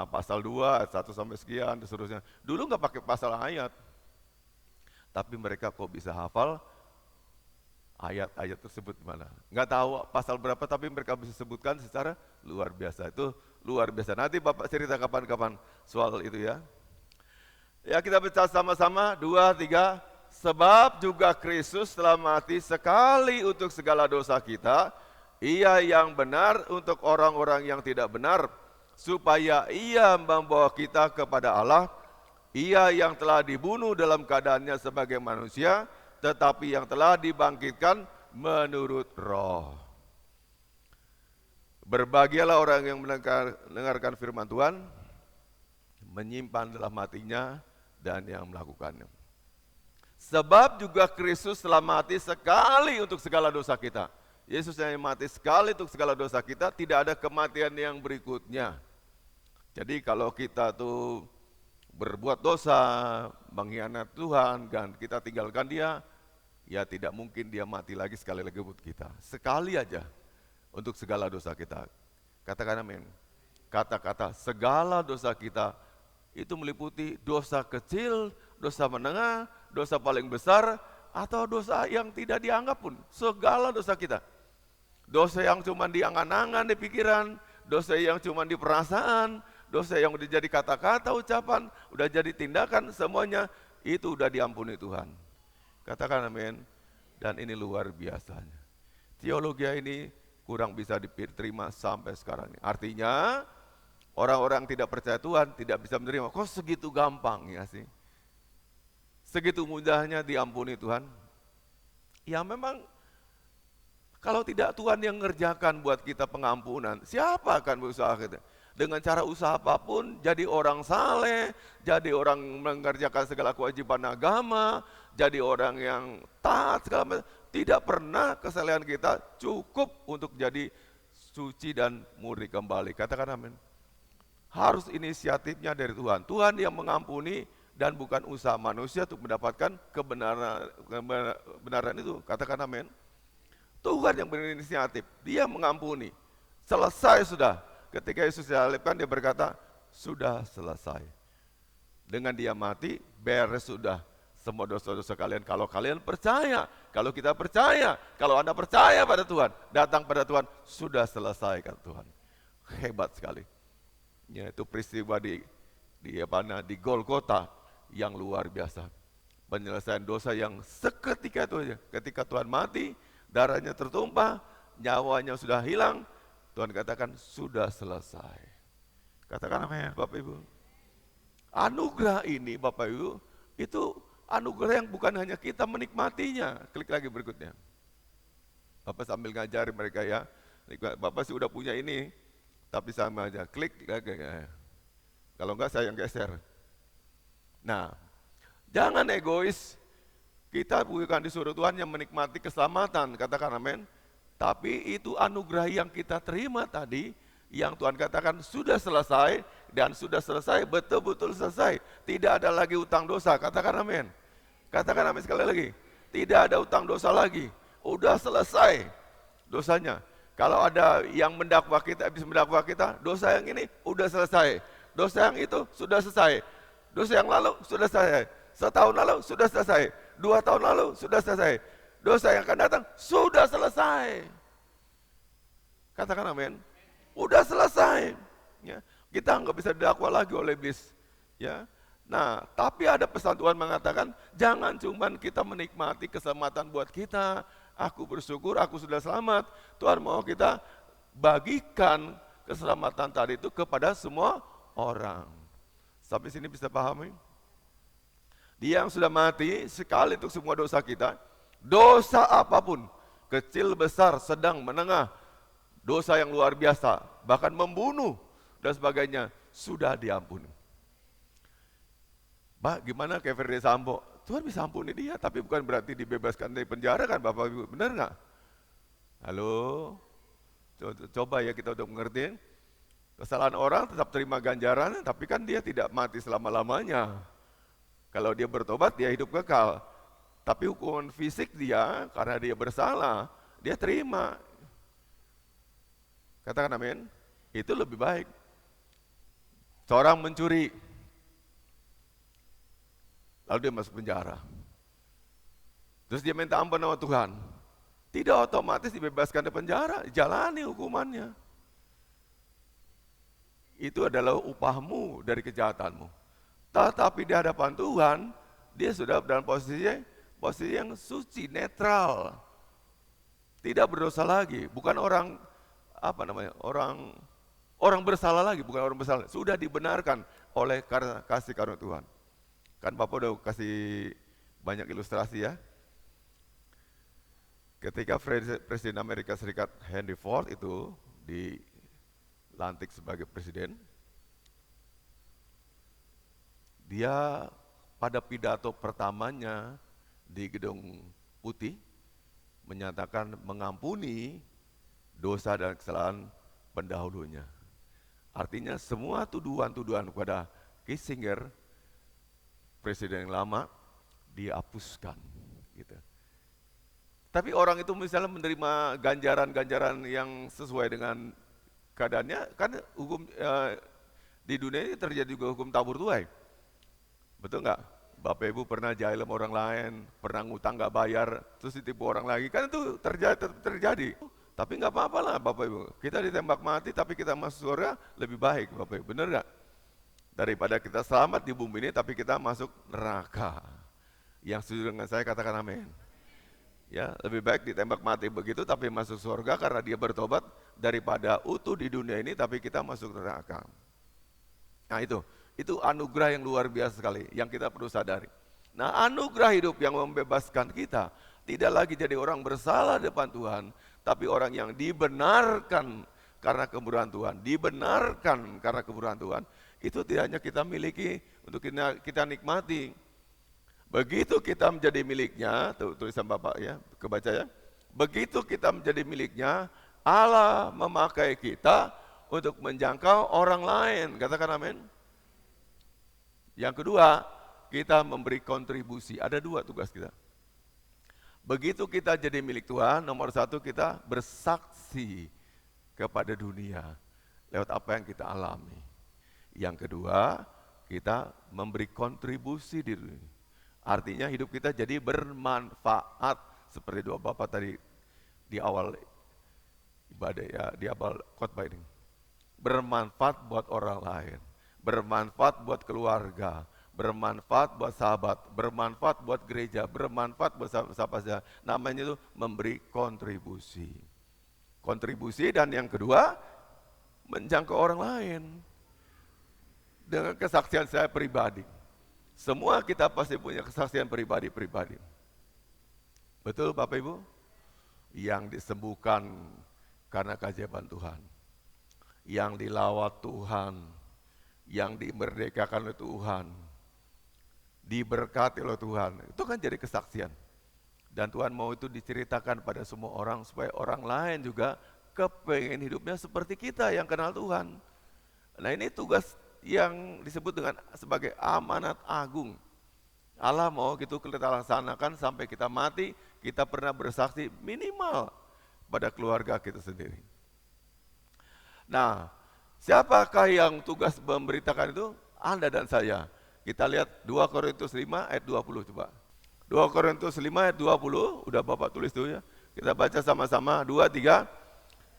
Speaker 3: pasal 2 ayat 1 sampai sekian, dan seterusnya. Dulu nggak pakai pasal ayat. Tapi mereka kok bisa hafal ayat-ayat tersebut mana? Nggak tahu pasal berapa, tapi mereka bisa sebutkan secara luar biasa. Itu luar biasa. Nanti Bapak cerita kapan-kapan soal itu ya. Ya, kita baca sama-sama, 2, 3. Sebab juga Kristus telah mati sekali untuk segala dosa kita, Ia yang benar untuk orang-orang yang tidak benar, supaya Ia membawa kita kepada Allah. Ia yang telah dibunuh dalam keadaannya sebagai manusia, tetapi yang telah dibangkitkan menurut roh. Berbahagialah orang yang mendengarkan firman Tuhan, menyimpan dalam hatinya, dan yang melakukannya. Sebab juga Kristus telah mati sekali untuk segala dosa kita. Yesus yang mati sekali untuk segala dosa kita, tidak ada kematian yang berikutnya. Jadi kalau kita tuh berbuat dosa, mengkhianati Tuhan, dan kita tinggalkan Dia, ya tidak mungkin Dia mati lagi sekali lagi buat kita. Sekali aja untuk segala dosa kita. Katakan amin. Kata-kata segala dosa kita itu meliputi dosa kecil, dosa menengah, dosa paling besar, atau dosa yang tidak dianggap pun. Segala dosa kita. Dosa yang cuma di angan-angan, di pikiran, dosa yang cuma di perasaan, dosa yang udah jadi kata-kata, ucapan, udah jadi tindakan, semuanya itu udah diampuni Tuhan. Katakan amin. Dan ini luar biasanya. Teologi ini kurang bisa diterima sampai sekarang ini. Artinya orang-orang tidak percaya Tuhan tidak bisa menerima. Kok segitu gampang ya sih? Segitu mudahnya diampuni Tuhan? Ya memang kalau tidak Tuhan yang ngerjakan buat kita pengampunan, siapa akan berusaha kita? Dengan cara usaha apapun, jadi orang saleh, jadi orang mengerjakan segala kewajiban agama, jadi orang yang taat segala macam. Tidak pernah kesalehan kita cukup untuk jadi suci dan murni kembali. Katakan amin. Harus inisiatifnya dari Tuhan. Tuhan yang mengampuni dan bukan usaha manusia untuk mendapatkan kebenaran itu. Katakan amin. Tuhan yang berinisiatif, Dia mengampuni. Selesai sudah. Ketika Yesus disalibkan, Dia berkata, sudah selesai. Dengan Dia mati, beres sudah semua dosa-dosa kalian. Kalau kalian percaya, kalau kita percaya, kalau Anda percaya pada Tuhan, datang pada Tuhan, sudah selesai kata Tuhan. Hebat sekali. Ya, itu peristiwa di Golgota yang luar biasa. Penyelesaian dosa yang seketika itu aja. Ketika Tuhan mati, darahnya tertumpah, nyawanya sudah hilang, Tuhan katakan sudah selesai. Katakan amin, Bapak Ibu. Anugerah ini Bapak Ibu, itu anugerah yang bukan hanya kita menikmatinya. Klik lagi berikutnya. Bapak sambil ngajari mereka ya, Bapak sih udah punya ini, tapi sama aja, klik lagi. Kalau enggak saya yang geser. Nah, jangan egois, kita bukan disuruh Tuhan yang menikmati keselamatan, katakan amin. Tapi itu anugerah yang kita terima tadi, yang Tuhan katakan sudah selesai, dan sudah selesai, betul-betul selesai. Tidak ada lagi utang dosa, katakan amin. Katakan amin sekali lagi, tidak ada utang dosa lagi, udah selesai dosanya. Kalau ada yang mendakwa kita, habis mendakwa kita, dosa yang ini udah selesai. Dosa yang itu sudah selesai. Dosa yang lalu sudah selesai. Setahun lalu sudah selesai. 2 tahun lalu sudah selesai. Dosa yang akan datang sudah selesai. Katakan amin. Udah selesai. Ya, kita nggak bisa didakwa lagi oleh iblis. Ya. Nah, tapi ada pesan Tuhan mengatakan, jangan cuman kita menikmati keselamatan buat kita. Aku bersyukur, aku sudah selamat. Tuhan mau kita bagikan keselamatan tadi itu kepada semua orang. Sampai sini bisa pahami? Dia yang sudah mati sekali untuk semua dosa kita, dosa apapun, kecil, besar, sedang, menengah, dosa yang luar biasa, bahkan membunuh dan sebagainya, sudah diampuni. Pak, gimana kayak Ferdi Sambo? Tuhan bisa ampuni dia, tapi bukan berarti dibebaskan dari penjara kan Bapak Ibu, benar nggak? Halo? Coba ya kita untuk mengerti. Kesalahan orang tetap terima ganjaran, tapi kan dia tidak mati selama-lamanya. Kalau dia bertobat, dia hidup kekal. Tapi hukuman fisik dia, karena dia bersalah, dia terima. Katakan amin. Itu lebih baik. Seorang mencuri, lalu dia masuk penjara. Terus dia minta ampun sama Tuhan. Tidak otomatis dibebaskan dari penjara, jalani hukumannya. Itu adalah upahmu dari kejahatanmu. Tetapi di hadapan Tuhan, dia sudah dalam posisi yang suci, netral. Tidak berdosa lagi, bukan orang orang bersalah lagi, bukan orang bersalah. Sudah dibenarkan oleh karena kasih karunia Tuhan. Kan Bapak udah kasih banyak ilustrasi ya. Ketika Presiden Amerika Serikat Henry Ford itu dilantik sebagai presiden, dia pada pidato pertamanya di Gedung Putih menyatakan mengampuni dosa dan kesalahan pendahulunya. Artinya semua tuduhan-tuduhan kepada Kissinger, presiden yang lama, dihapuskan. Gitu. Tapi orang itu misalnya menerima ganjaran-ganjaran yang sesuai dengan keadaannya, kan hukum di dunia ini terjadi juga hukum tabur tuai. Betul nggak? Bapak Ibu pernah jahil sama orang lain, pernah ngutang nggak bayar, terus ditipu orang lagi, kan itu terjadi. Tapi nggak apa-apa lah Bapak Ibu, kita ditembak mati tapi kita masuk surga lebih baik Bapak Ibu, bener nggak? Daripada kita selamat di bumi ini tapi kita masuk neraka. Yang setuju dengan saya katakan amin. Ya, lebih baik ditembak mati begitu tapi masuk surga karena dia bertobat daripada utuh di dunia ini tapi kita masuk neraka. Nah itu anugerah yang luar biasa sekali yang kita perlu sadari. Nah, anugerah hidup yang membebaskan kita tidak lagi jadi orang bersalah depan Tuhan, tapi orang yang dibenarkan karena kemurahan Tuhan, dibenarkan karena kemurahan Tuhan. Itu tidak hanya kita miliki untuk kita nikmati. Begitu kita menjadi miliknya, tulisan Bapak ya, kebaca ya. Begitu kita menjadi miliknya, Allah memakai kita untuk menjangkau orang lain. Katakan amin. Yang kedua, kita memberi kontribusi. Ada 2 tugas kita. Begitu kita jadi milik Tuhan, nomor 1 kita bersaksi kepada dunia lewat apa yang kita alami. Yang kedua, kita memberi kontribusi di dunia. Artinya hidup kita jadi bermanfaat seperti doa Bapak tadi di awal ibadah ya, di awal khotbah ini. Bermanfaat buat orang lain, bermanfaat buat keluarga, bermanfaat buat sahabat, bermanfaat buat gereja, bermanfaat buat siapa saja. Namanya itu memberi kontribusi. Kontribusi dan yang kedua menjangkau orang lain. dengan kesaksian saya pribadi. Semua kita pasti punya kesaksian pribadi-pribadi. Betul Bapak Ibu? Yang disembuhkan karena keajaiban Tuhan. Yang dilawat Tuhan. Yang dimerdekakan oleh Tuhan. Diberkati oleh Tuhan. Itu kan jadi kesaksian. Dan Tuhan mau itu diceritakan pada semua orang supaya orang lain juga kepengen hidupnya seperti kita yang kenal Tuhan. Nah ini tugas yang disebut dengan sebagai amanat agung. Allah mau gitu kita laksanakan sampai kita mati, kita pernah bersaksi minimal pada keluarga kita sendiri. Nah, siapakah yang tugas memberitakan itu? Anda dan saya. Kita lihat 2 Korintus 5 ayat 20 coba. 2 Korintus 5 ayat 20, udah Bapak tulis tuh ya. Kita baca sama-sama, 2, 3.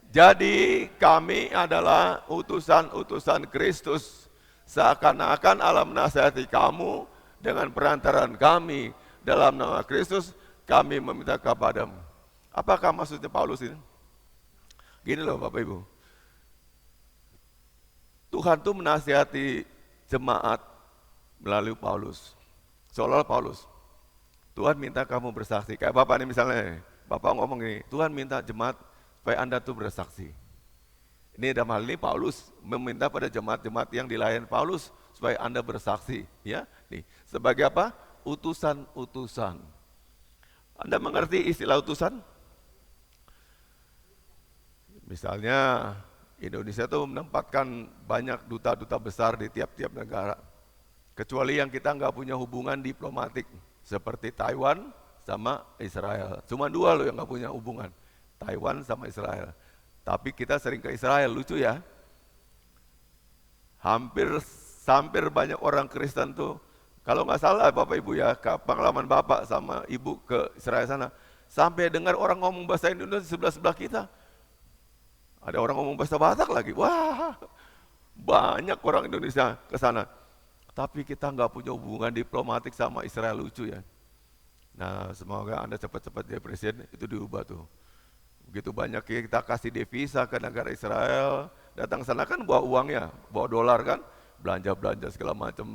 Speaker 3: Jadi kami adalah utusan-utusan Kristus, seakan-akan Allah menasihati kamu dengan perantaran kami. Dalam nama Kristus kami meminta kepadamu. Apakah maksudnya Paulus ini? Gini loh Bapak Ibu. Tuhan tuh menasihati jemaat melalui Paulus. Seolah Paulus, Tuhan minta kamu bersaksi. Kayak Bapak ini misalnya, Bapak ngomong gini, Tuhan minta jemaat supaya Anda tuh bersaksi. Ini dalam hal ini Paulus meminta pada jemaat-jemaat yang dilayani Paulus supaya Anda bersaksi, ya. Nih, sebagai apa? Utusan-utusan. Anda mengerti istilah utusan? Misalnya Indonesia tuh menempatkan banyak duta-duta besar di tiap-tiap negara. Kecuali yang kita nggak punya hubungan diplomatik seperti Taiwan sama Israel. Cuma 2 loh yang nggak punya hubungan. Taiwan sama Israel. Tapi kita sering ke Israel, lucu ya. Hampir banyak orang Kristen tuh, kalau nggak salah Bapak Ibu ya, pengalaman Bapak sama Ibu ke Israel sana, sampai dengar orang ngomong bahasa Indonesia sebelah-sebelah kita. Ada orang ngomong bahasa Batak lagi, wah banyak orang Indonesia ke sana. Tapi kita nggak punya hubungan diplomatik sama Israel, lucu ya. Nah semoga Anda cepat-cepat jadi presiden, itu diubah tuh. Begitu banyak kita kasih devisa ke negara Israel, datang sana kan bawa uangnya, bawa dolar kan, belanja-belanja segala macam.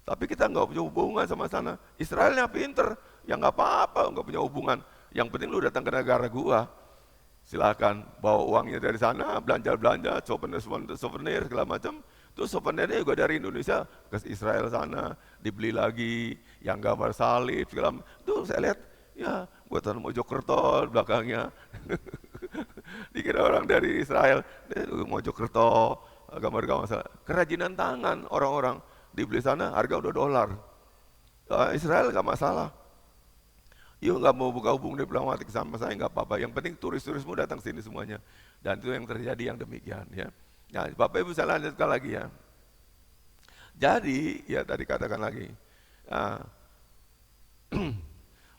Speaker 3: Tapi kita nggak punya hubungan sama sana. Israelnya pinter, ya nggak apa-apa, nggak punya hubungan. Yang penting lu datang ke negara gua, silakan bawa uangnya dari sana, belanja-belanja, souvenir segala macam. Terus souvenirnya juga dari Indonesia ke Israel sana, dibeli lagi, yang gambar salib segala macam. Tuh saya lihat, ya buatan Mojokerto belakangnya. Dikira orang dari Israel, Mojokerto, gambar-gambar kerajinan tangan orang-orang dibeli sana harga udah $. Israel gak masalah. Yuk gak mau buka hubungan diplomatik sama saya gak apa-apa. Yang penting turis-turismu datang sini semuanya. Dan itu yang terjadi yang demikian ya. Nah, Bapak Ibu saya lanjutkan lagi ya. Jadi ya tadi katakan lagi.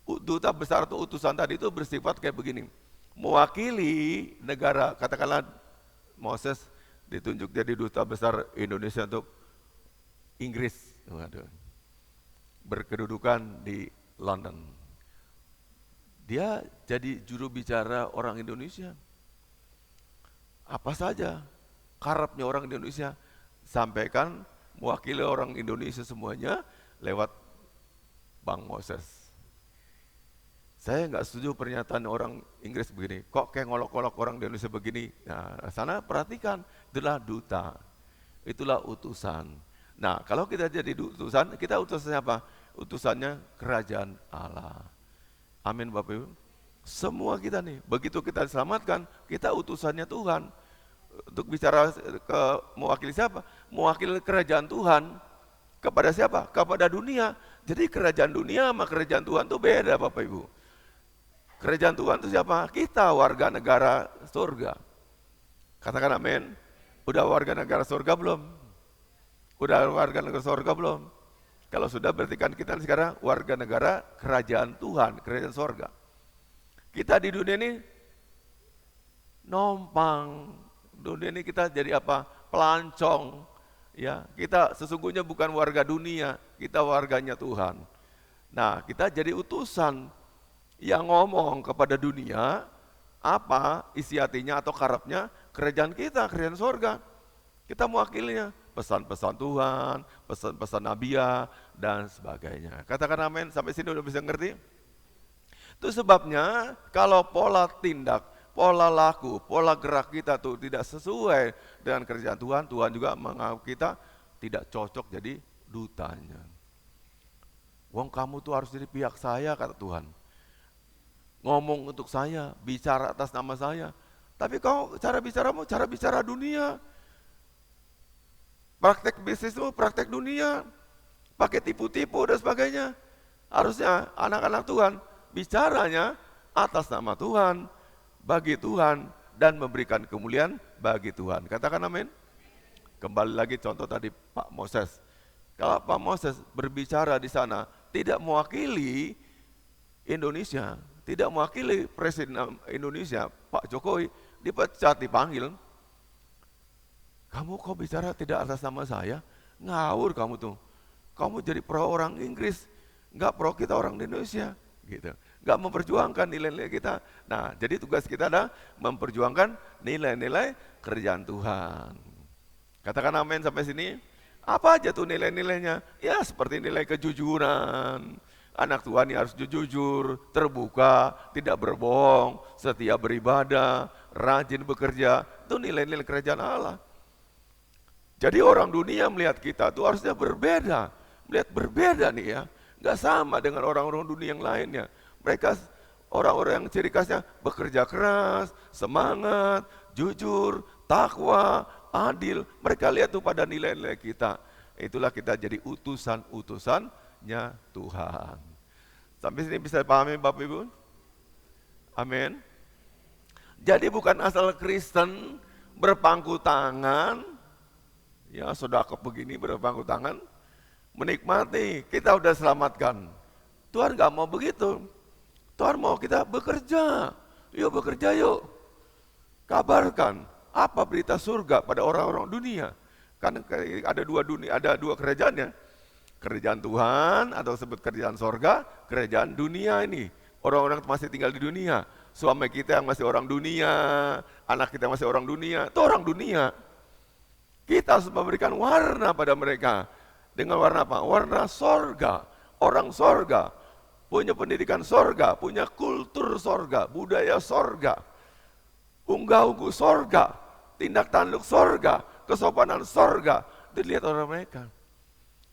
Speaker 3: Duta besar atau utusan tadi itu bersifat kayak begini, mewakili negara, katakanlah Moses ditunjuk jadi duta besar Indonesia untuk Inggris, berkedudukan di London. Dia jadi juru bicara orang Indonesia. Apa saja karepnya orang Indonesia sampaikan, mewakili orang Indonesia semuanya lewat Bang Moses. Saya nggak setuju pernyataan orang Inggris begini, kok kayak ngolok-ngolok orang Indonesia begini. Nah, sana perhatikan, itulah duta, itulah utusan. Nah, kalau kita jadi utusan, kita utusannya apa? Utusannya kerajaan Allah. Amin Bapak Ibu. Semua kita nih, begitu kita diselamatkan, kita utusannya Tuhan. Untuk bicara mewakili siapa? Mewakili kerajaan Tuhan. Kepada siapa? Kepada dunia. Jadi kerajaan dunia sama kerajaan Tuhan itu beda Bapak Ibu. Kerajaan Tuhan itu siapa? Kita warga negara surga. Katakan amin. Udah warga negara surga belum? Udah warga negara surga belum? Kalau sudah berarti kan kita sekarang warga negara kerajaan Tuhan, kerajaan surga. Kita di dunia ini numpang. Dunia ini kita jadi apa? Pelancong. Ya, kita sesungguhnya bukan warga dunia, kita warganya Tuhan. Nah, kita jadi utusan yang ngomong kepada dunia apa isi hatinya atau karepnya kerajaan kita, kerajaan surga. Kita mewakilinya. pesan-pesan Tuhan, pesan-pesan Nabiya, dan sebagainya. Katakan amin, sampai sini udah bisa ngerti? Itu sebabnya kalau pola tindak, pola laku, pola gerak kita tuh tidak sesuai dengan kerjaan Tuhan, Tuhan juga menganggap kita tidak cocok jadi dutanya. Wong kamu tuh harus jadi pihak saya, kata Tuhan. Ngomong untuk saya, bicara atas nama saya. Tapi kau cara bicaramu, cara bicara dunia. Praktek bisnismu, praktek dunia. Pakai tipu-tipu dan sebagainya. Harusnya anak-anak Tuhan bicaranya atas nama Tuhan, bagi Tuhan, dan memberikan kemuliaan bagi Tuhan. Katakan amin. Kembali lagi contoh tadi Pak Moses. Kalau Pak Moses berbicara di sana tidak mewakili Indonesia, tidak mewakili Presiden Indonesia, Pak Jokowi, dipecat, dipanggil. Kamu kok bicara tidak atas nama saya? Ngawur kamu tuh. Kamu jadi pro orang Inggris, nggak pro kita orang Indonesia, gitu. Nggak memperjuangkan nilai-nilai kita. Nah, jadi tugas kita adalah memperjuangkan nilai-nilai kerjaan Tuhan. Katakan amin sampai sini. Apa aja tuh nilai-nilainya? Ya seperti nilai kejujuran. Anak Tuhan ini harus jujur, terbuka, tidak berbohong, setia beribadah, rajin bekerja. Itu nilai-nilai kerajaan Allah. Jadi orang dunia melihat kita itu harusnya berbeda. Melihat berbeda nih ya. Nggak sama dengan orang-orang dunia yang lainnya. Mereka orang-orang yang ciri khasnya bekerja keras, semangat, jujur, takwa, adil. Mereka lihat tuh pada nilai-nilai kita. Itulah kita jadi utusan-utusannya Tuhan. Sampai sini bisa pahami Bapak Ibu? Amin. Jadi bukan asal Kristen berpangku tangan, ya sodako begini berpangku tangan, menikmati, kita udah selamatkan. Tuhan gak mau begitu. Tuhan mau kita bekerja. Yuk bekerja yuk. Kabarkan apa berita surga pada orang-orang dunia. Kan ada dua dunia, ada dua kerajaannya. Kerajaan Tuhan atau sebut kerajaan sorga, kerajaan dunia ini. Orang-orang masih tinggal di dunia. Suami kita yang masih orang dunia, anak kita masih orang dunia, itu orang dunia. Kita harus memberikan warna pada mereka. Dengan warna apa? Warna sorga. Orang sorga, punya pendidikan sorga, punya kultur sorga, budaya sorga, unggah-ungguh sorga, tindak tanduk sorga, kesopanan sorga, dilihat orang mereka.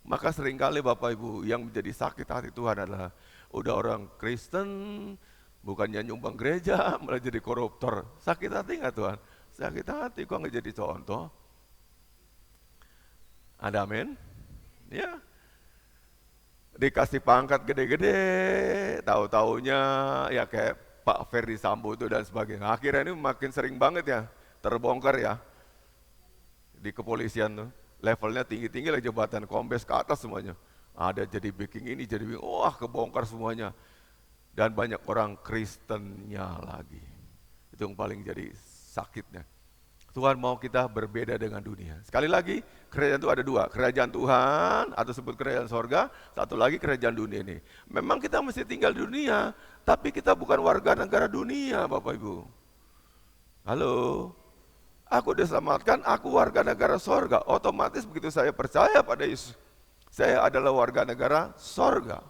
Speaker 3: Maka seringkali Bapak Ibu yang menjadi sakit hati Tuhan adalah udah orang Kristen, bukannya nyumbang gereja, malah jadi koruptor. Sakit hati nggak Tuhan? Sakit hati, kok nggak jadi contoh? Ada amin? Ya. Dikasih pangkat gede-gede, tahu-taunya ya kayak Pak Ferdi Sambo itu dan sebagainya. Akhirnya ini makin sering banget ya, terbongkar ya. Di kepolisian tuh, levelnya tinggi-tinggi lah, jabatan kombes ke atas semuanya. Ada jadi backing ini, jadi backing, wah kebongkar semuanya. Dan banyak orang Kristennya lagi. Itu yang paling jadi sakitnya. Tuhan mau kita berbeda dengan dunia. Sekali lagi, kerajaan itu ada dua. Kerajaan Tuhan atau sebut kerajaan sorga, satu lagi kerajaan dunia ini. Memang kita mesti tinggal di dunia, tapi kita bukan warga negara dunia Bapak Ibu. Halo, aku diselamatkan, aku warga negara sorga. Otomatis begitu saya percaya pada Yesus, saya adalah warga negara sorga.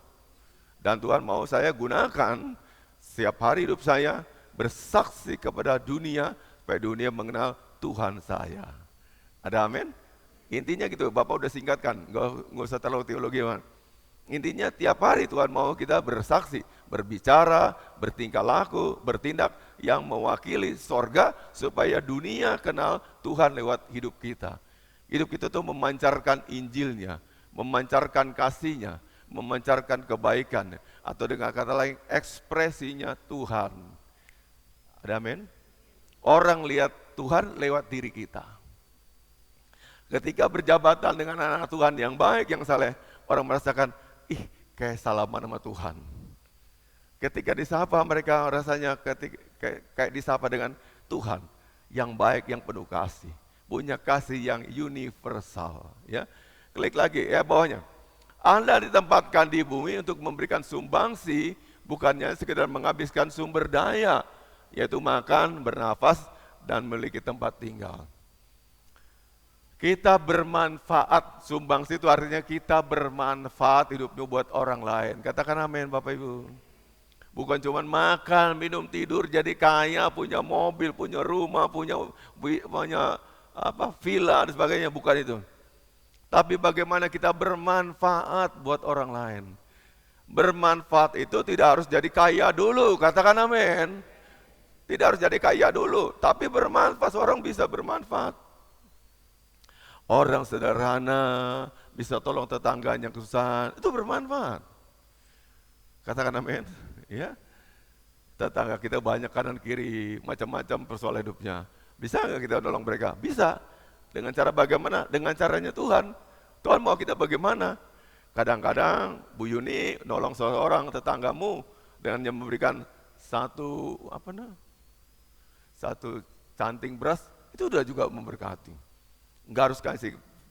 Speaker 3: Dan Tuhan mau saya gunakan setiap hari hidup saya bersaksi kepada dunia, supaya dunia mengenal Tuhan saya. Ada amin? Intinya gitu, Bapak udah singkatkan, nggak usah terlalu teologi. Intinya tiap hari Tuhan mau kita bersaksi, berbicara, bertingkah laku, bertindak yang mewakili sorga supaya dunia kenal Tuhan lewat hidup kita. Hidup kita tuh memancarkan Injilnya, memancarkan kasihnya, memancarkan kebaikan, atau dengan kata lain ekspresinya Tuhan. Ada amin? Orang lihat Tuhan lewat diri kita. Ketika berjabatan dengan anak Tuhan yang baik, yang saleh, orang merasakan, ih kayak salaman sama Tuhan. Ketika disapa mereka rasanya kayak disapa dengan Tuhan yang baik, yang penuh kasih, punya kasih yang universal. Ya, klik lagi ya bawahnya. Anda ditempatkan di bumi untuk memberikan sumbangsi, bukannya sekedar menghabiskan sumber daya, yaitu makan, bernafas, dan memiliki tempat tinggal. Kita bermanfaat, sumbangsi itu artinya kita bermanfaat hidupnya buat orang lain. Katakan amin Bapak Ibu. Bukan cuma makan, minum, tidur, jadi kaya, punya mobil, punya rumah, punya villa dan sebagainya, bukan itu. Tapi bagaimana kita bermanfaat buat orang lain. Bermanfaat itu tidak harus jadi kaya dulu, katakan amin. Tidak harus jadi kaya dulu, tapi bermanfaat, orang bisa bermanfaat. Orang sederhana bisa tolong tetangganya kesusahan, itu bermanfaat. Katakan amin. Ya, tetangga kita banyak kanan kiri, macam-macam persoalan hidupnya. Bisa nggak kita tolong mereka? Bisa. Dengan cara bagaimana? Dengan caranya Tuhan. Tuhan mau kita bagaimana? Kadang-kadang Bu Yuni nolong seorang tetanggamu dengan memberikan satu canting beras, itu udah juga memberkati. Nggak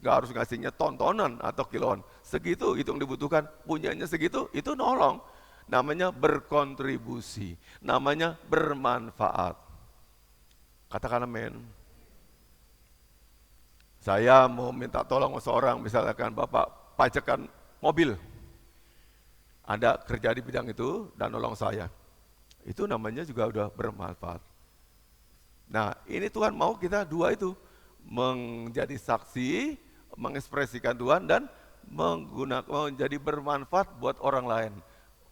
Speaker 3: harus ngasihnya tontonan atau kiloan. Segitu itu yang dibutuhkan, punyanya segitu, itu nolong. Namanya berkontribusi, namanya bermanfaat. Katakan amin. Saya mau minta tolong seorang, misalkan Bapak pajakan mobil. Anda kerja di bidang itu dan nolong saya. Itu namanya juga udah bermanfaat. Nah, ini Tuhan mau kita dua itu. Menjadi saksi, mengekspresikan Tuhan dan menjadi bermanfaat buat orang lain.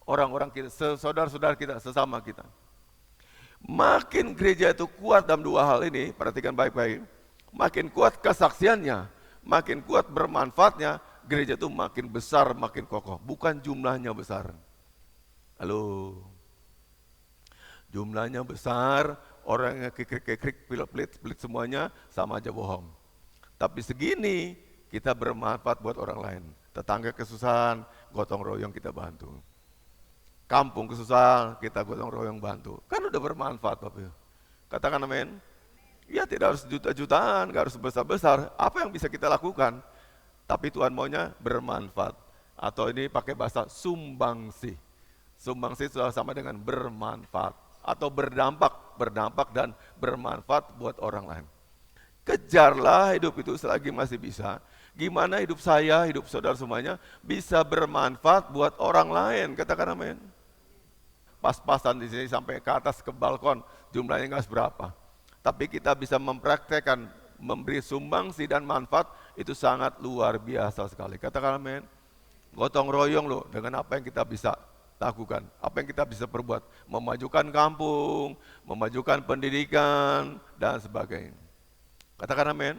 Speaker 3: Orang-orang kita, saudara-saudara kita, sesama kita. Makin gereja itu kuat dalam dua hal ini, perhatikan baik-baik. Makin kuat kesaksiannya, makin kuat bermanfaatnya, gereja itu makin besar, makin kokoh. Bukan jumlahnya besar. Halo. Jumlahnya besar, orangnya kekrik-kekrik, pelit-pelit semuanya, sama aja bohong. Tapi segini, kita bermanfaat buat orang lain. Tetangga kesusahan, gotong royong kita bantu. Kampung kesusahan, kita gotong royong bantu. Kan udah bermanfaat Bapak Ibu. Katakan amin. Ya tidak harus juta-jutaan, gak harus besar-besar. Apa yang bisa kita lakukan? Tapi Tuhan maunya bermanfaat. Atau ini pakai bahasa sumbangsi. Sumbangsi sudah sama dengan bermanfaat. Atau berdampak dan bermanfaat buat orang lain. Kejarlah hidup itu selagi masih bisa. Gimana hidup saya, hidup saudara semuanya bisa bermanfaat buat orang lain. Katakan amin. Pas-pasan di sini sampai ke atas ke balkon, jumlahnya nggak seberapa. Tapi kita bisa mempraktekkan, memberi sumbangsi dan manfaat, itu sangat luar biasa sekali. Katakan amin. Gotong royong loh dengan apa yang kita bisa lakukan, apa yang kita bisa perbuat, memajukan kampung, memajukan pendidikan, dan sebagainya. Katakan amin.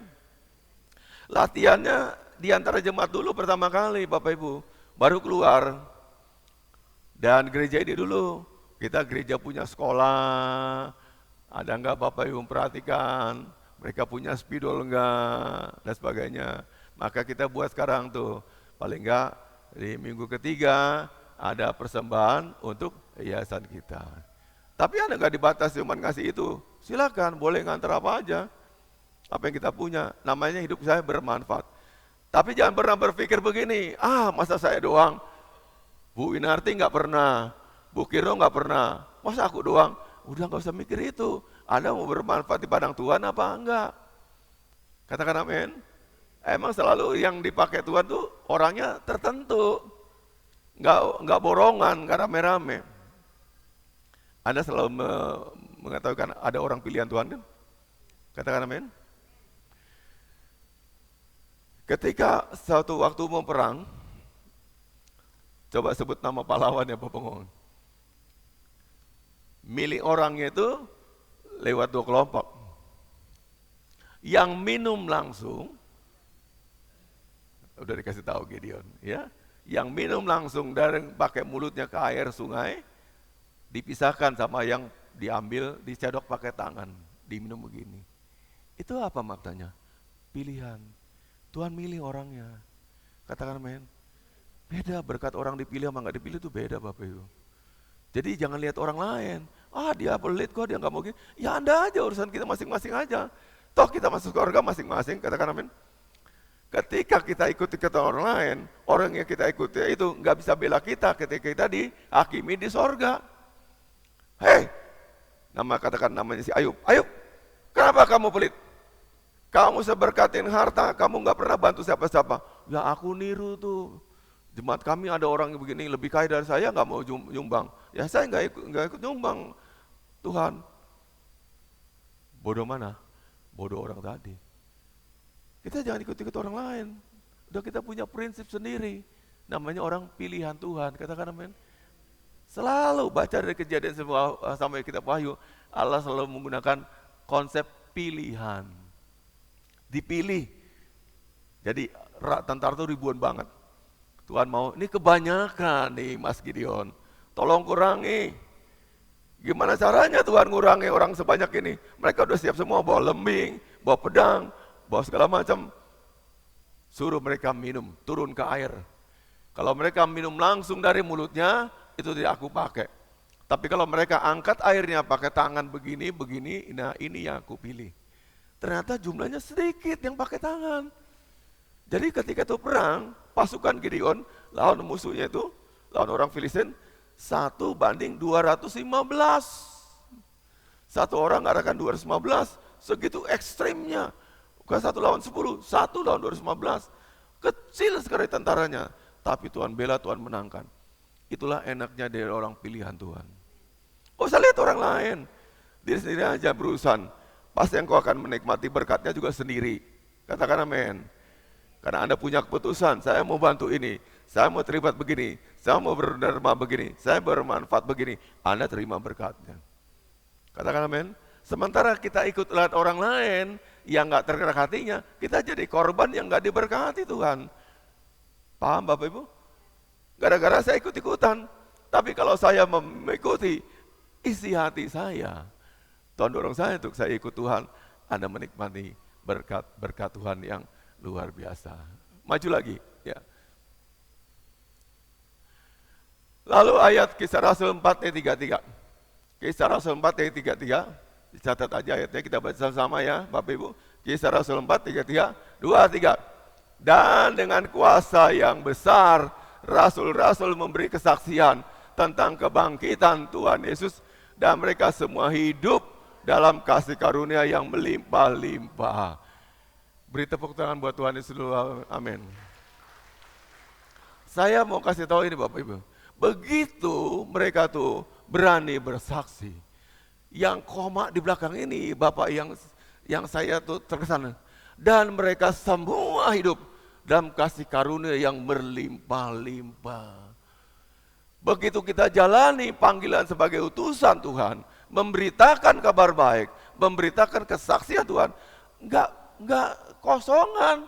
Speaker 3: Latihannya di antara jemaat dulu pertama kali, Bapak Ibu, baru keluar. Dan gereja ini dulu, kita gereja punya sekolah, ada enggak Bapak Ibu memperhatikan, mereka punya spidol enggak, dan sebagainya. Maka kita buat sekarang tuh, paling enggak di minggu ketiga, ada persembahan untuk yayasan kita. Tapi Anda nggak dibatasi cuma ngasih itu. Silakan, boleh ngantar apa aja. Apa yang kita punya, namanya hidup saya bermanfaat. Tapi jangan pernah berpikir begini, masa saya doang. Bu Inarti nggak pernah, Bu Kiro nggak pernah, masa aku doang? Udah nggak usah mikir itu. Anda mau bermanfaat di padang Tuhan apa enggak? Katakan amin. Emang selalu yang dipakai Tuhan tuh orangnya tertentu. Enggak borongan, enggak rame-rame. Anda selalu mengatakan ada orang pilihan Tuhan kan? Katakan amin. Ketika suatu waktu mau perang, coba sebut nama pahlawan ya Bapak ngomong. Milih orangnya itu lewat dua kelompok. Yang minum langsung, udah dikasih tahu Gideon, ya. Yang minum langsung dari pakai mulutnya ke air sungai, dipisahkan sama yang diambil, dicedok pakai tangan, diminum begini. Itu apa maknanya? Pilihan. Tuhan milih orangnya. Katakan amin. Beda berkat orang dipilih sama nggak dipilih itu beda Bapak Ibu. Jadi jangan lihat orang lain. Dia pelit kok, dia nggak mau gini. Ya Anda aja urusan kita masing-masing aja. Toh kita masuk surga masing-masing. Katakan amin. Ketika kita ikuti kata orang lain, orang yang kita ikuti itu nggak bisa bela kita ketika kita dihakimi di sorga. Hei, katakan namanya si Ayub. Ayub, kenapa kamu pelit? Kamu seberkatin harta, kamu nggak pernah bantu siapa-siapa. Ya aku niru tuh. Jemaat kami ada orang yang begini lebih kaya dari saya, nggak mau nyumbang. Ya saya nggak ikut nyumbang, Tuhan. Bodoh mana? Bodoh orang tadi. Kita jangan ikut-ikut orang lain. Udah kita punya prinsip sendiri. Namanya orang pilihan Tuhan. Katakan amin. Selalu baca dari Kejadian sampai kitab Wahyu, Allah selalu menggunakan konsep pilihan. Dipilih. Jadi tentara itu ribuan banget. Tuhan mau, ini kebanyakan nih Mas Gideon. Tolong kurangi. Gimana caranya Tuhan ngurangi orang sebanyak ini? Mereka udah siap semua bawa lembing, bawa pedang, bawa segala macam. Suruh mereka minum, turun ke air. Kalau mereka minum langsung dari mulutnya, itu tidak aku pakai. Tapi kalau mereka angkat airnya pakai tangan begini, nah ini yang aku pilih. Ternyata jumlahnya sedikit yang pakai tangan. Jadi ketika itu perang, pasukan Gideon lawan musuhnya itu, lawan orang Filistin, 1:215. Satu orang ngarahkan 215, segitu ekstrimnya. Bukan 1 lawan 10, 1 lawan 215. Kecil sekali tentaranya, tapi Tuhan bela, Tuhan menangkan. Itulah enaknya dari orang pilihan Tuhan. Oh, saya lihat orang lain, diri sendiri aja berurusan. Pasti engkau akan menikmati berkatnya juga sendiri. Katakan amin. Karena Anda punya keputusan, saya mau bantu ini, saya mau terlibat begini, saya mau berderma begini, saya bermanfaat begini. Anda terima berkatnya. Katakan amin. Sementara kita ikut lihat orang lain yang gak tergerak hatinya, kita jadi korban yang gak diberkati Tuhan. Paham Bapak Ibu? Gara-gara saya ikut-ikutan. Tapi kalau saya mengikuti isi hati saya, Tuhan dorong saya untuk saya ikut Tuhan, Anda menikmati berkat Tuhan yang luar biasa. Maju lagi, ya. Lalu ayat Kisah Rasul 4 ayat 33. Kisah Rasul 4 ayat 33, dicatat aja ayatnya, kita baca sama-sama ya Bapak Ibu. Kisah Rasul 4, 33, 2, 3. Dan dengan kuasa yang besar, rasul-rasul memberi kesaksian tentang kebangkitan Tuhan Yesus, dan mereka semua hidup dalam kasih karunia yang melimpah-limpah. Beri tepuk tangan buat Tuhan Yesus dulu, amin. Saya mau kasih tahu ini Bapak Ibu, begitu mereka tuh berani bersaksi, yang koma di belakang ini Bapak yang saya tuh terkesan, dan mereka semua hidup dalam kasih karunia yang berlimpah-limpah. Begitu kita jalani panggilan sebagai utusan Tuhan, memberitakan kabar baik, memberitakan kesaksian Tuhan, enggak kosongan,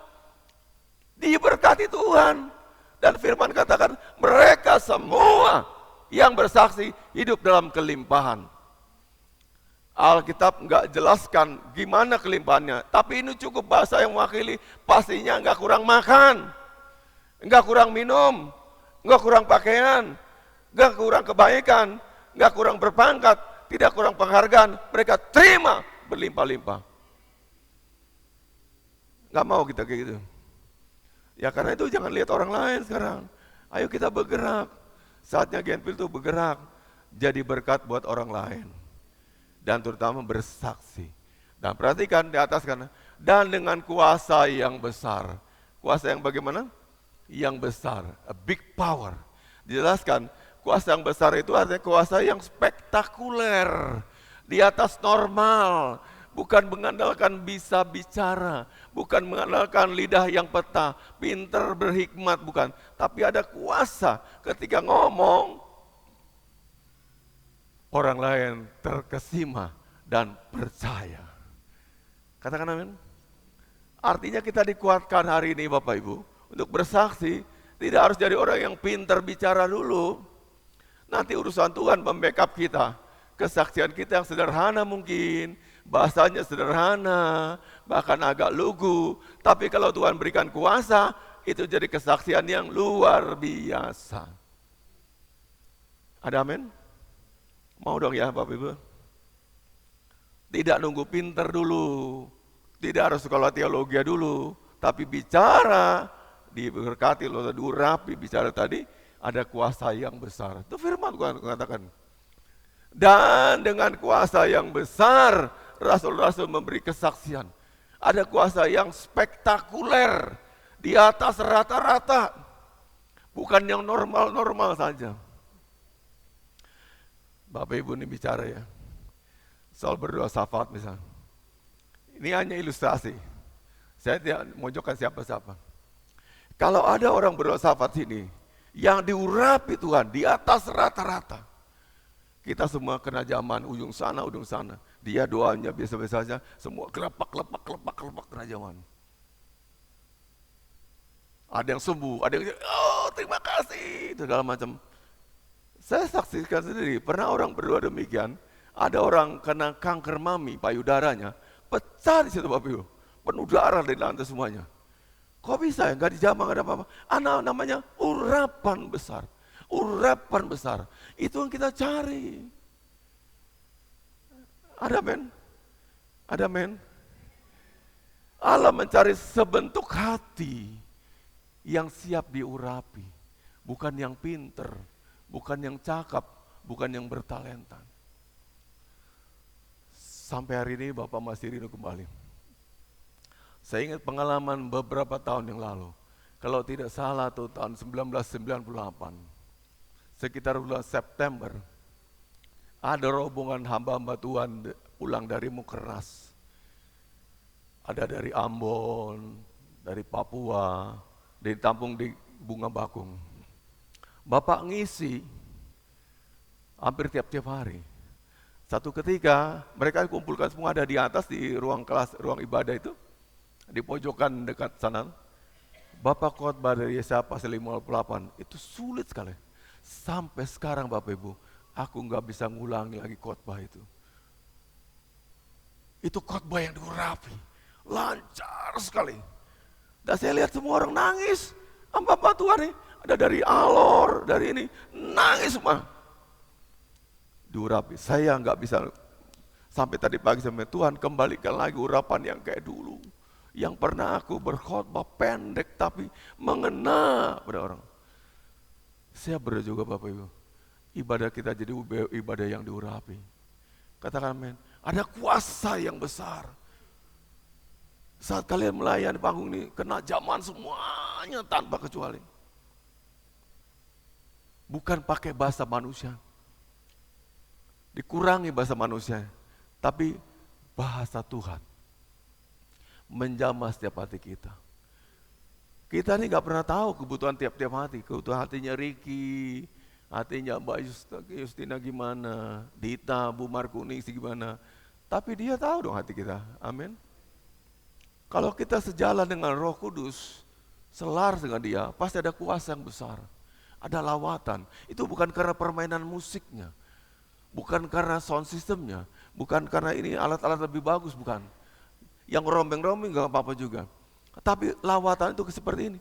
Speaker 3: diberkati Tuhan. Dan firman katakan, mereka semua yang bersaksi hidup dalam kelimpahan. Alkitab enggak jelaskan gimana kelimpahannya, tapi ini cukup bahasa yang mewakili, pastinya enggak kurang makan, enggak kurang minum, enggak kurang pakaian, enggak kurang kebaikan, enggak kurang berpangkat, tidak kurang penghargaan, mereka terima berlimpah-limpah. Enggak mau kita kayak gitu. Ya karena itu jangan lihat orang lain sekarang. Ayo kita bergerak. Saatnya Genfil itu bergerak, jadi berkat buat orang lain. Dan terutama bersaksi. Dan perhatikan di atas kan, dan dengan kuasa yang besar. Kuasa yang bagaimana? Yang besar, a big power. Dijelaskan, kuasa yang besar itu artinya kuasa yang spektakuler, di atas normal, bukan mengandalkan bisa bicara, bukan mengandalkan lidah yang peta, pinter berhikmat, bukan. Tapi ada kuasa ketika ngomong, orang lain terkesima dan percaya. Katakan amin. Artinya kita dikuatkan hari ini Bapak Ibu, untuk bersaksi, tidak harus jadi orang yang pintar bicara dulu. Nanti urusan Tuhan membackup kita. Kesaksian kita yang sederhana mungkin, bahasanya sederhana, bahkan agak lugu. Tapi kalau Tuhan berikan kuasa, itu jadi kesaksian yang luar biasa. Ada amin? Mau dong ya Bapak Ibu? Tidak nunggu pinter dulu, tidak harus sekolah teologi dulu, tapi bicara, diberkati, rapi bicara tadi, ada kuasa yang besar. Itu firman Tuhan katakan. Dan dengan kuasa yang besar, rasul-rasul memberi kesaksian. Ada kuasa yang spektakuler, di atas rata-rata, bukan yang normal-normal saja. Bapak Ibu ini bicara ya, soal berdoa syafaat misalnya. Ini hanya ilustrasi, saya tidak mojokkan siapa-siapa. Kalau ada orang berdoa syafaat sini, yang diurapi Tuhan di atas rata-rata, kita semua kena zaman ujung sana, dia doanya biasa-biasa saja, semua kelepak kena zaman. Ada yang sembuh, ada yang terima kasih, itu segala macam. Saya saksikan sendiri, pernah orang berdoa demikian, ada orang kena kanker mami payudaranya, pecah di situ Bapak Ibu, penuh darah di lantai semuanya. Kok bisa ya, nggak dijamah, nggak ada apa-apa. Namanya urapan besar, itu yang kita cari. Ada men, Allah mencari sebentuk hati yang siap diurapi, bukan yang pinter, bukan yang cakap, bukan yang bertalenta. Sampai hari ini Bapak masih rindu kembali. Saya ingat pengalaman beberapa tahun yang lalu, kalau tidak salah tuh tahun 1998, sekitar bulan September, ada rombongan hamba-hamba Tuhan pulang dari Mukernas. Ada dari Ambon, dari Papua, ditampung di Bunga Bakung. Bapak ngisi hampir tiap-tiap hari. Satu ketika mereka kumpulkan semua ada di atas di ruang kelas, ruang ibadah itu, di pojokan dekat sana. Bapak khotbah dari Yesaya pasal 58, itu sulit sekali. Sampai sekarang Bapak Ibu, aku nggak bisa ngulangi lagi khotbah itu. Itu khotbah yang diurapi, lancar sekali. Dan saya lihat semua orang nangis. Hamba Tuhan nih, ada dari Alor, dari ini, nangis semua. Diurapi, saya nggak bisa, sampai tadi pagi sampai Tuhan kembalikan lagi urapan yang kayak dulu. Yang pernah aku berkhotbah pendek tapi mengena pada orang. Saya berdoa juga Bapak Ibu, ibadah kita jadi ibadah yang diurapi. Katakan amin, ada kuasa yang besar. Saat kalian melayani panggung ini, kena zaman semuanya tanpa kecuali. Bukan pakai bahasa manusia, dikurangi bahasa manusia, tapi bahasa Tuhan menjamah setiap hati kita. Kita ini gak pernah tahu kebutuhan tiap-tiap hati, kebutuhan hatinya Riki, hatinya Mbak Justina gimana, Dita, Bu Markuning gimana, tapi dia tahu dong hati kita, amin. Kalau kita sejalan dengan Roh Kudus, selaras dengan dia, pasti ada kuasa yang besar. Ada lawatan, itu bukan karena permainan musiknya, bukan karena sound systemnya, bukan karena ini alat-alat lebih bagus, bukan. Yang rombeng-rombeng gak apa-apa juga. Tapi lawatan itu seperti ini.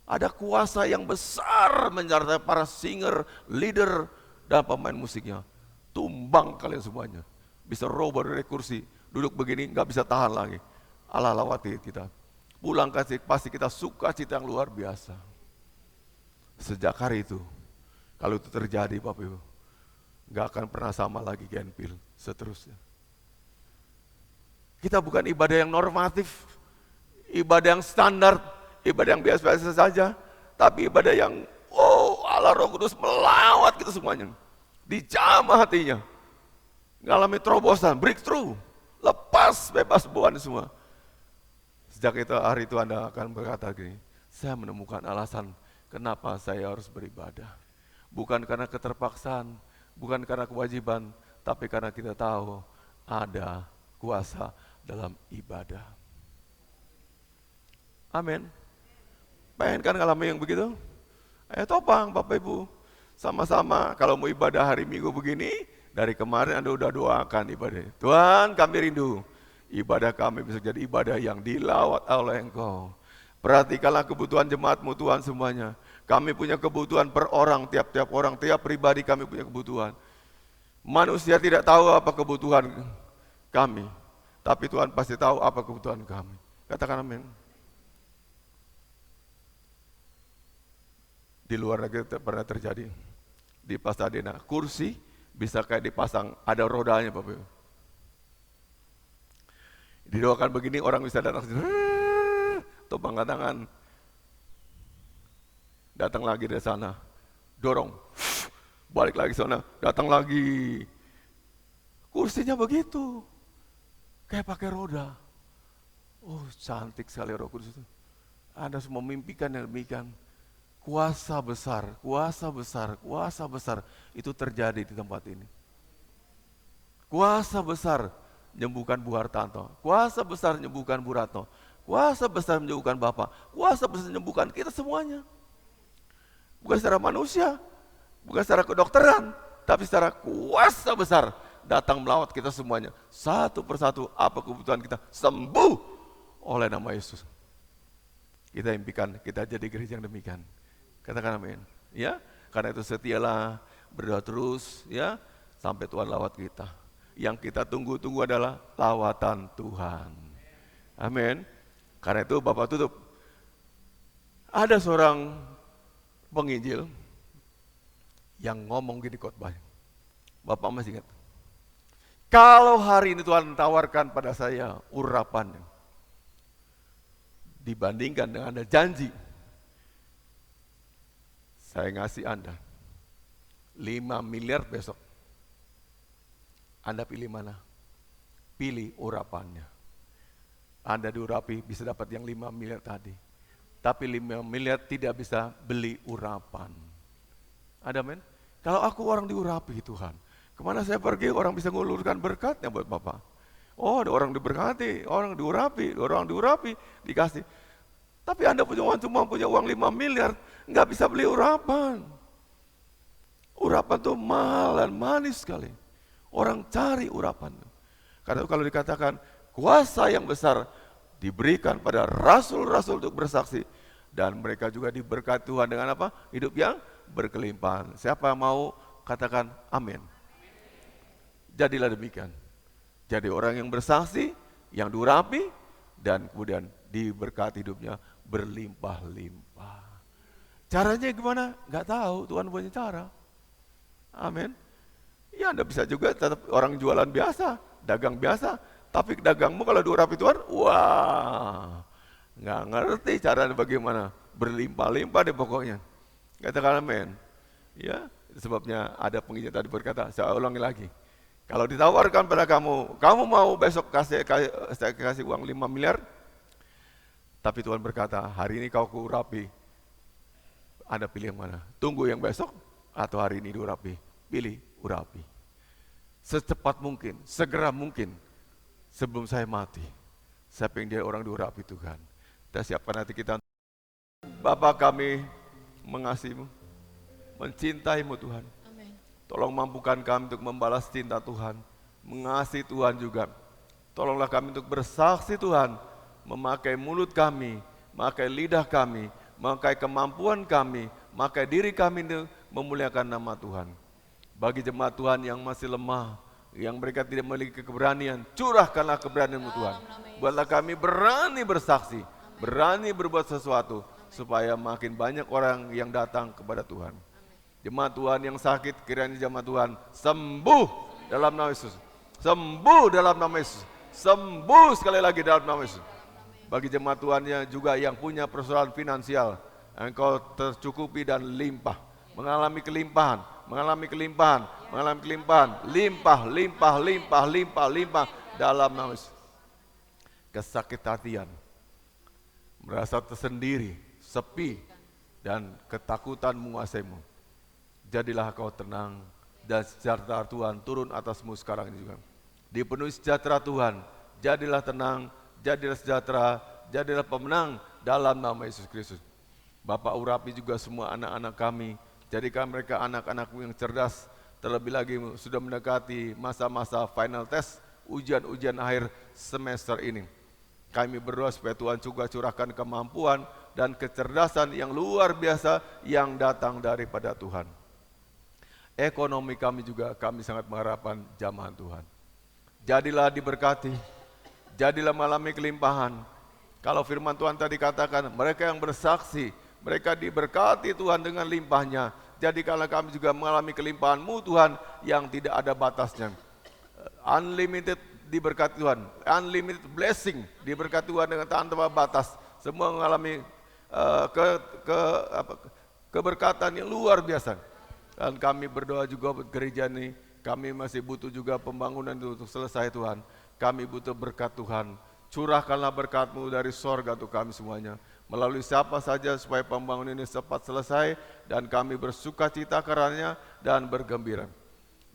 Speaker 3: Ada kuasa yang besar menyertai para singer, leader, dan pemain musiknya. Tumbang kalian semuanya. Bisa roboh dari kursi, duduk begini gak bisa tahan lagi. Allah lawati kita. Pulang kasih pasti kita suka cita yang luar biasa. Sejak hari itu, kalau itu terjadi Bapak Ibu, gak akan pernah sama lagi Genpil seterusnya. Kita bukan ibadah yang normatif, ibadah yang standar, ibadah yang biasa-biasa saja, tapi ibadah yang Allah Roh Kudus melawat kita semuanya. Dijamah hatinya, ngalami terobosan, breakthrough, lepas, bebas buan semua. Sejak itu hari itu Anda akan berkata gini, saya menemukan alasan kenapa saya harus beribadah. Bukan karena keterpaksaan, bukan karena kewajiban, tapi karena kita tahu ada kuasa dalam ibadah. Amin. Pengen kan ngalami yang begitu? Ayo topang Bapak Ibu, sama-sama kalau mau ibadah hari Minggu begini, dari kemarin Anda udah doakan ibadah. Tuhan kami rindu, ibadah kami bisa jadi ibadah yang dilawat oleh Engkau. Perhatikanlah kebutuhan jemaatmu Tuhan semuanya. Kami punya kebutuhan per orang, tiap-tiap orang, tiap pribadi kami punya kebutuhan. Manusia tidak tahu apa kebutuhan kami, tapi Tuhan pasti tahu apa kebutuhan kami. Katakan amin. Di luar negeri pernah terjadi, di Pasadena, kursi bisa kayak dipasang, ada rodanya Bapak Ibu. Didoakan begini orang bisa datang, topang tangan. Datang lagi dari sana, dorong, balik lagi sana, datang lagi. Kursinya begitu, kayak pakai roda. Oh, cantik sekali Roh Kudus itu. Anda semua memimpikan yang demikian. Kuasa besar, kuasa besar, kuasa besar itu terjadi di tempat ini. Kuasa besar menyembuhkan Bu Hartanto, kuasa besar menyembuhkan Bu Ratno, kuasa besar menyembuhkan Bapak, kuasa besar menyembuhkan kita semuanya. Bukan secara manusia, bukan secara kedokteran, tapi secara kuasa besar datang melawat kita semuanya. Satu persatu apa kebutuhan kita sembuh oleh nama Yesus. Kita impikan kita jadi gereja yang demikian. Katakan amin. Ya, karena itu setialah berdoa terus ya sampai Tuhan lawat kita. Yang kita tunggu-tunggu adalah lawatan Tuhan. Amin. Karena itu Bapak tutup. Ada seorang penginjil yang ngomong gini khotbah. Bapak masih ingat? Kalau hari ini Tuhan tawarkan pada saya urapan dibandingkan dengan Anda janji, saya ngasih Anda 5 miliar besok. Anda pilih mana? Pilih urapannya. Anda diurapi bisa dapat yang 5 miliar tadi. Tapi 5 miliar tidak bisa beli urapan. Ada men? Kalau aku orang diurapi Tuhan, kemana saya pergi orang bisa ngulurkan berkatnya buat Bapak. Oh, ada orang diberkati, orang diurapi, dikasih. Tapi Anda punya uang cuma punya uang 5 miliar, nggak bisa beli urapan. Urapan itu mahal dan manis sekali. Orang cari urapan. Karena kalau dikatakan kuasa yang besar diberikan pada rasul-rasul untuk bersaksi, dan mereka juga diberkati Tuhan dengan apa? Hidup yang berkelimpahan. Siapa yang mau katakan amin? Jadilah demikian. Jadi orang yang bersaksi, yang diurapi, dan kemudian diberkati hidupnya berlimpah-limpah. Caranya gimana? Gak tahu, Tuhan punya cara. Amin. Ya Anda bisa juga tetap orang jualan biasa, dagang biasa, tapi dagangmu kalau diurapi Tuhan, wah, nggak ngerti caranya bagaimana, berlimpah-limpah deh pokoknya. Katakan amin. Ya, itu sebabnya ada penginjil tadi berkata, saya ulangi lagi. Kalau ditawarkan pada kamu mau besok saya kasih uang 5 miliar, tapi Tuhan berkata, hari ini kau kuurapi, Anda pilih yang mana? Tunggu yang besok atau hari ini diurapi? Pilih urapi. Secepat mungkin, segera mungkin, sebelum saya mati. Saya pengen dia orang diurapi Tuhan. Kita siapkan hati kita. Bapa kami mengasihimu, mencintaimu Tuhan.
Speaker 1: Amin.
Speaker 3: Tolong mampukan kami untuk membalas cinta Tuhan, mengasihi Tuhan juga. Tolonglah kami untuk bersaksi Tuhan, memakai mulut kami, memakai lidah kami, memakai kemampuan kami, memakai diri kami untuk memuliakan nama Tuhan. Bagi jemaat Tuhan yang masih lemah, yang mereka tidak memiliki keberanian, curahkanlah keberanian-Mu Tuhan. Buatlah kami berani bersaksi, berani berbuat sesuatu, supaya makin banyak orang yang datang kepada Tuhan. Jemaat Tuhan yang sakit, kiranya jemaat Tuhan sembuh dalam nama Yesus. Sembuh dalam nama Yesus. Sembuh sekali lagi dalam nama Yesus. Bagi jemaat Tuhan yang juga yang punya persoalan finansial, Engkau tercukupi dan limpah, mengalami kelimpahan, limpah dalam nama Yesus. Kesakit hatian, merasa tersendiri, sepi, dan ketakutan menguasaimu. Jadilah kau tenang, dan sejahtera Tuhan turun atasmu sekarang ini juga. Dipenuhi sejahtera Tuhan, jadilah tenang, jadilah sejahtera, jadilah pemenang dalam nama Yesus Kristus. Bapak urapi juga semua anak-anak kami, jadikan mereka anak-anakmu yang cerdas, terlebih lagi sudah mendekati masa-masa final test, ujian-ujian akhir semester ini. Kami berdoa supaya Tuhan juga curahkan kemampuan dan kecerdasan yang luar biasa yang datang daripada Tuhan. Ekonomi kami juga kami sangat mengharapkan jamahan Tuhan. Jadilah diberkati, jadilah mengalami kelimpahan. Kalau firman Tuhan tadi katakan, mereka yang bersaksi, mereka diberkati Tuhan dengan limpahnya. Jadikanlah kami juga mengalami kelimpahan-Mu Tuhan yang tidak ada batasnya. Unlimited diberkati Tuhan, unlimited blessing, diberkati Tuhan dengan tanpa batas. Semua mengalami keberkatan yang luar biasa. Dan kami berdoa juga buat gereja ini, kami masih butuh juga pembangunan itu untuk selesai Tuhan. Kami butuh berkat Tuhan. Curahkanlah berkat-Mu dari sorga untuk kami semuanya. Melalui siapa saja supaya pembangunan ini cepat selesai dan kami bersuka cita karenanya dan bergembira.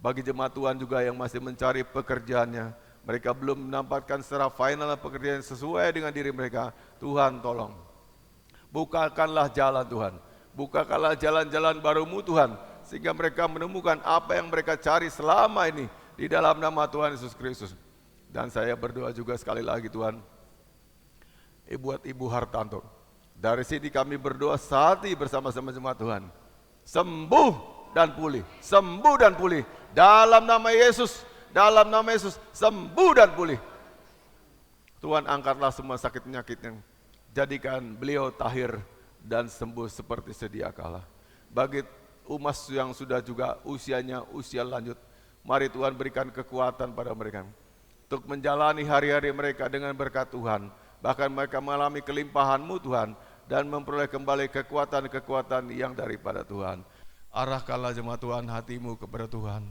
Speaker 3: Bagi jemaat Tuhan juga yang masih mencari pekerjaannya, mereka belum mendapatkan secara final pekerjaan sesuai dengan diri mereka, Tuhan tolong. Bukakanlah jalan Tuhan, bukakanlah jalan-jalan baru-Mu Tuhan, sehingga mereka menemukan apa yang mereka cari selama ini di dalam nama Tuhan Yesus Kristus. Dan saya berdoa juga sekali lagi Tuhan, buat Ibu Hartanto. Dari sini kami berdoa saat ini bersama-sama jemaat Tuhan. Sembuh dan pulih, sembuh dan pulih. Dalam nama Yesus, dalam nama Yesus, sembuh dan pulih. Tuhan angkatlah semua sakit penyakitnya. Jadikan beliau tahir dan sembuh seperti sedia kala. Bagi umat yang sudah juga usianya usia lanjut, mari Tuhan berikan kekuatan pada mereka untuk menjalani hari-hari mereka dengan berkat Tuhan. Bahkan mereka mengalami kelimpahan-Mu Tuhan dan memperoleh kembali kekuatan-kekuatan yang daripada Tuhan. Arahkanlah jemaat Tuhan hatimu kepada Tuhan.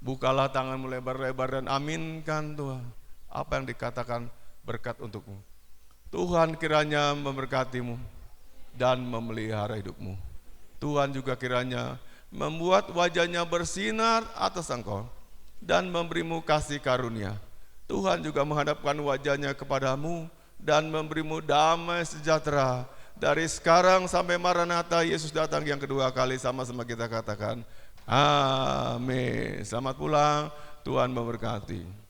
Speaker 3: Bukalah tanganmu lebar-lebar dan aminkan Tuhan apa yang dikatakan berkat untukmu. Tuhan kiranya memberkatimu dan memelihara hidupmu. Tuhan juga kiranya membuat wajahnya bersinar atas engkau dan memberimu kasih karunia. Tuhan juga menghadapkan wajahnya kepadamu dan memberimu damai sejahtera. Dari sekarang sampai Maranatha Yesus datang yang kedua kali, sama-sama kita katakan amin. Selamat pulang, Tuhan memberkati.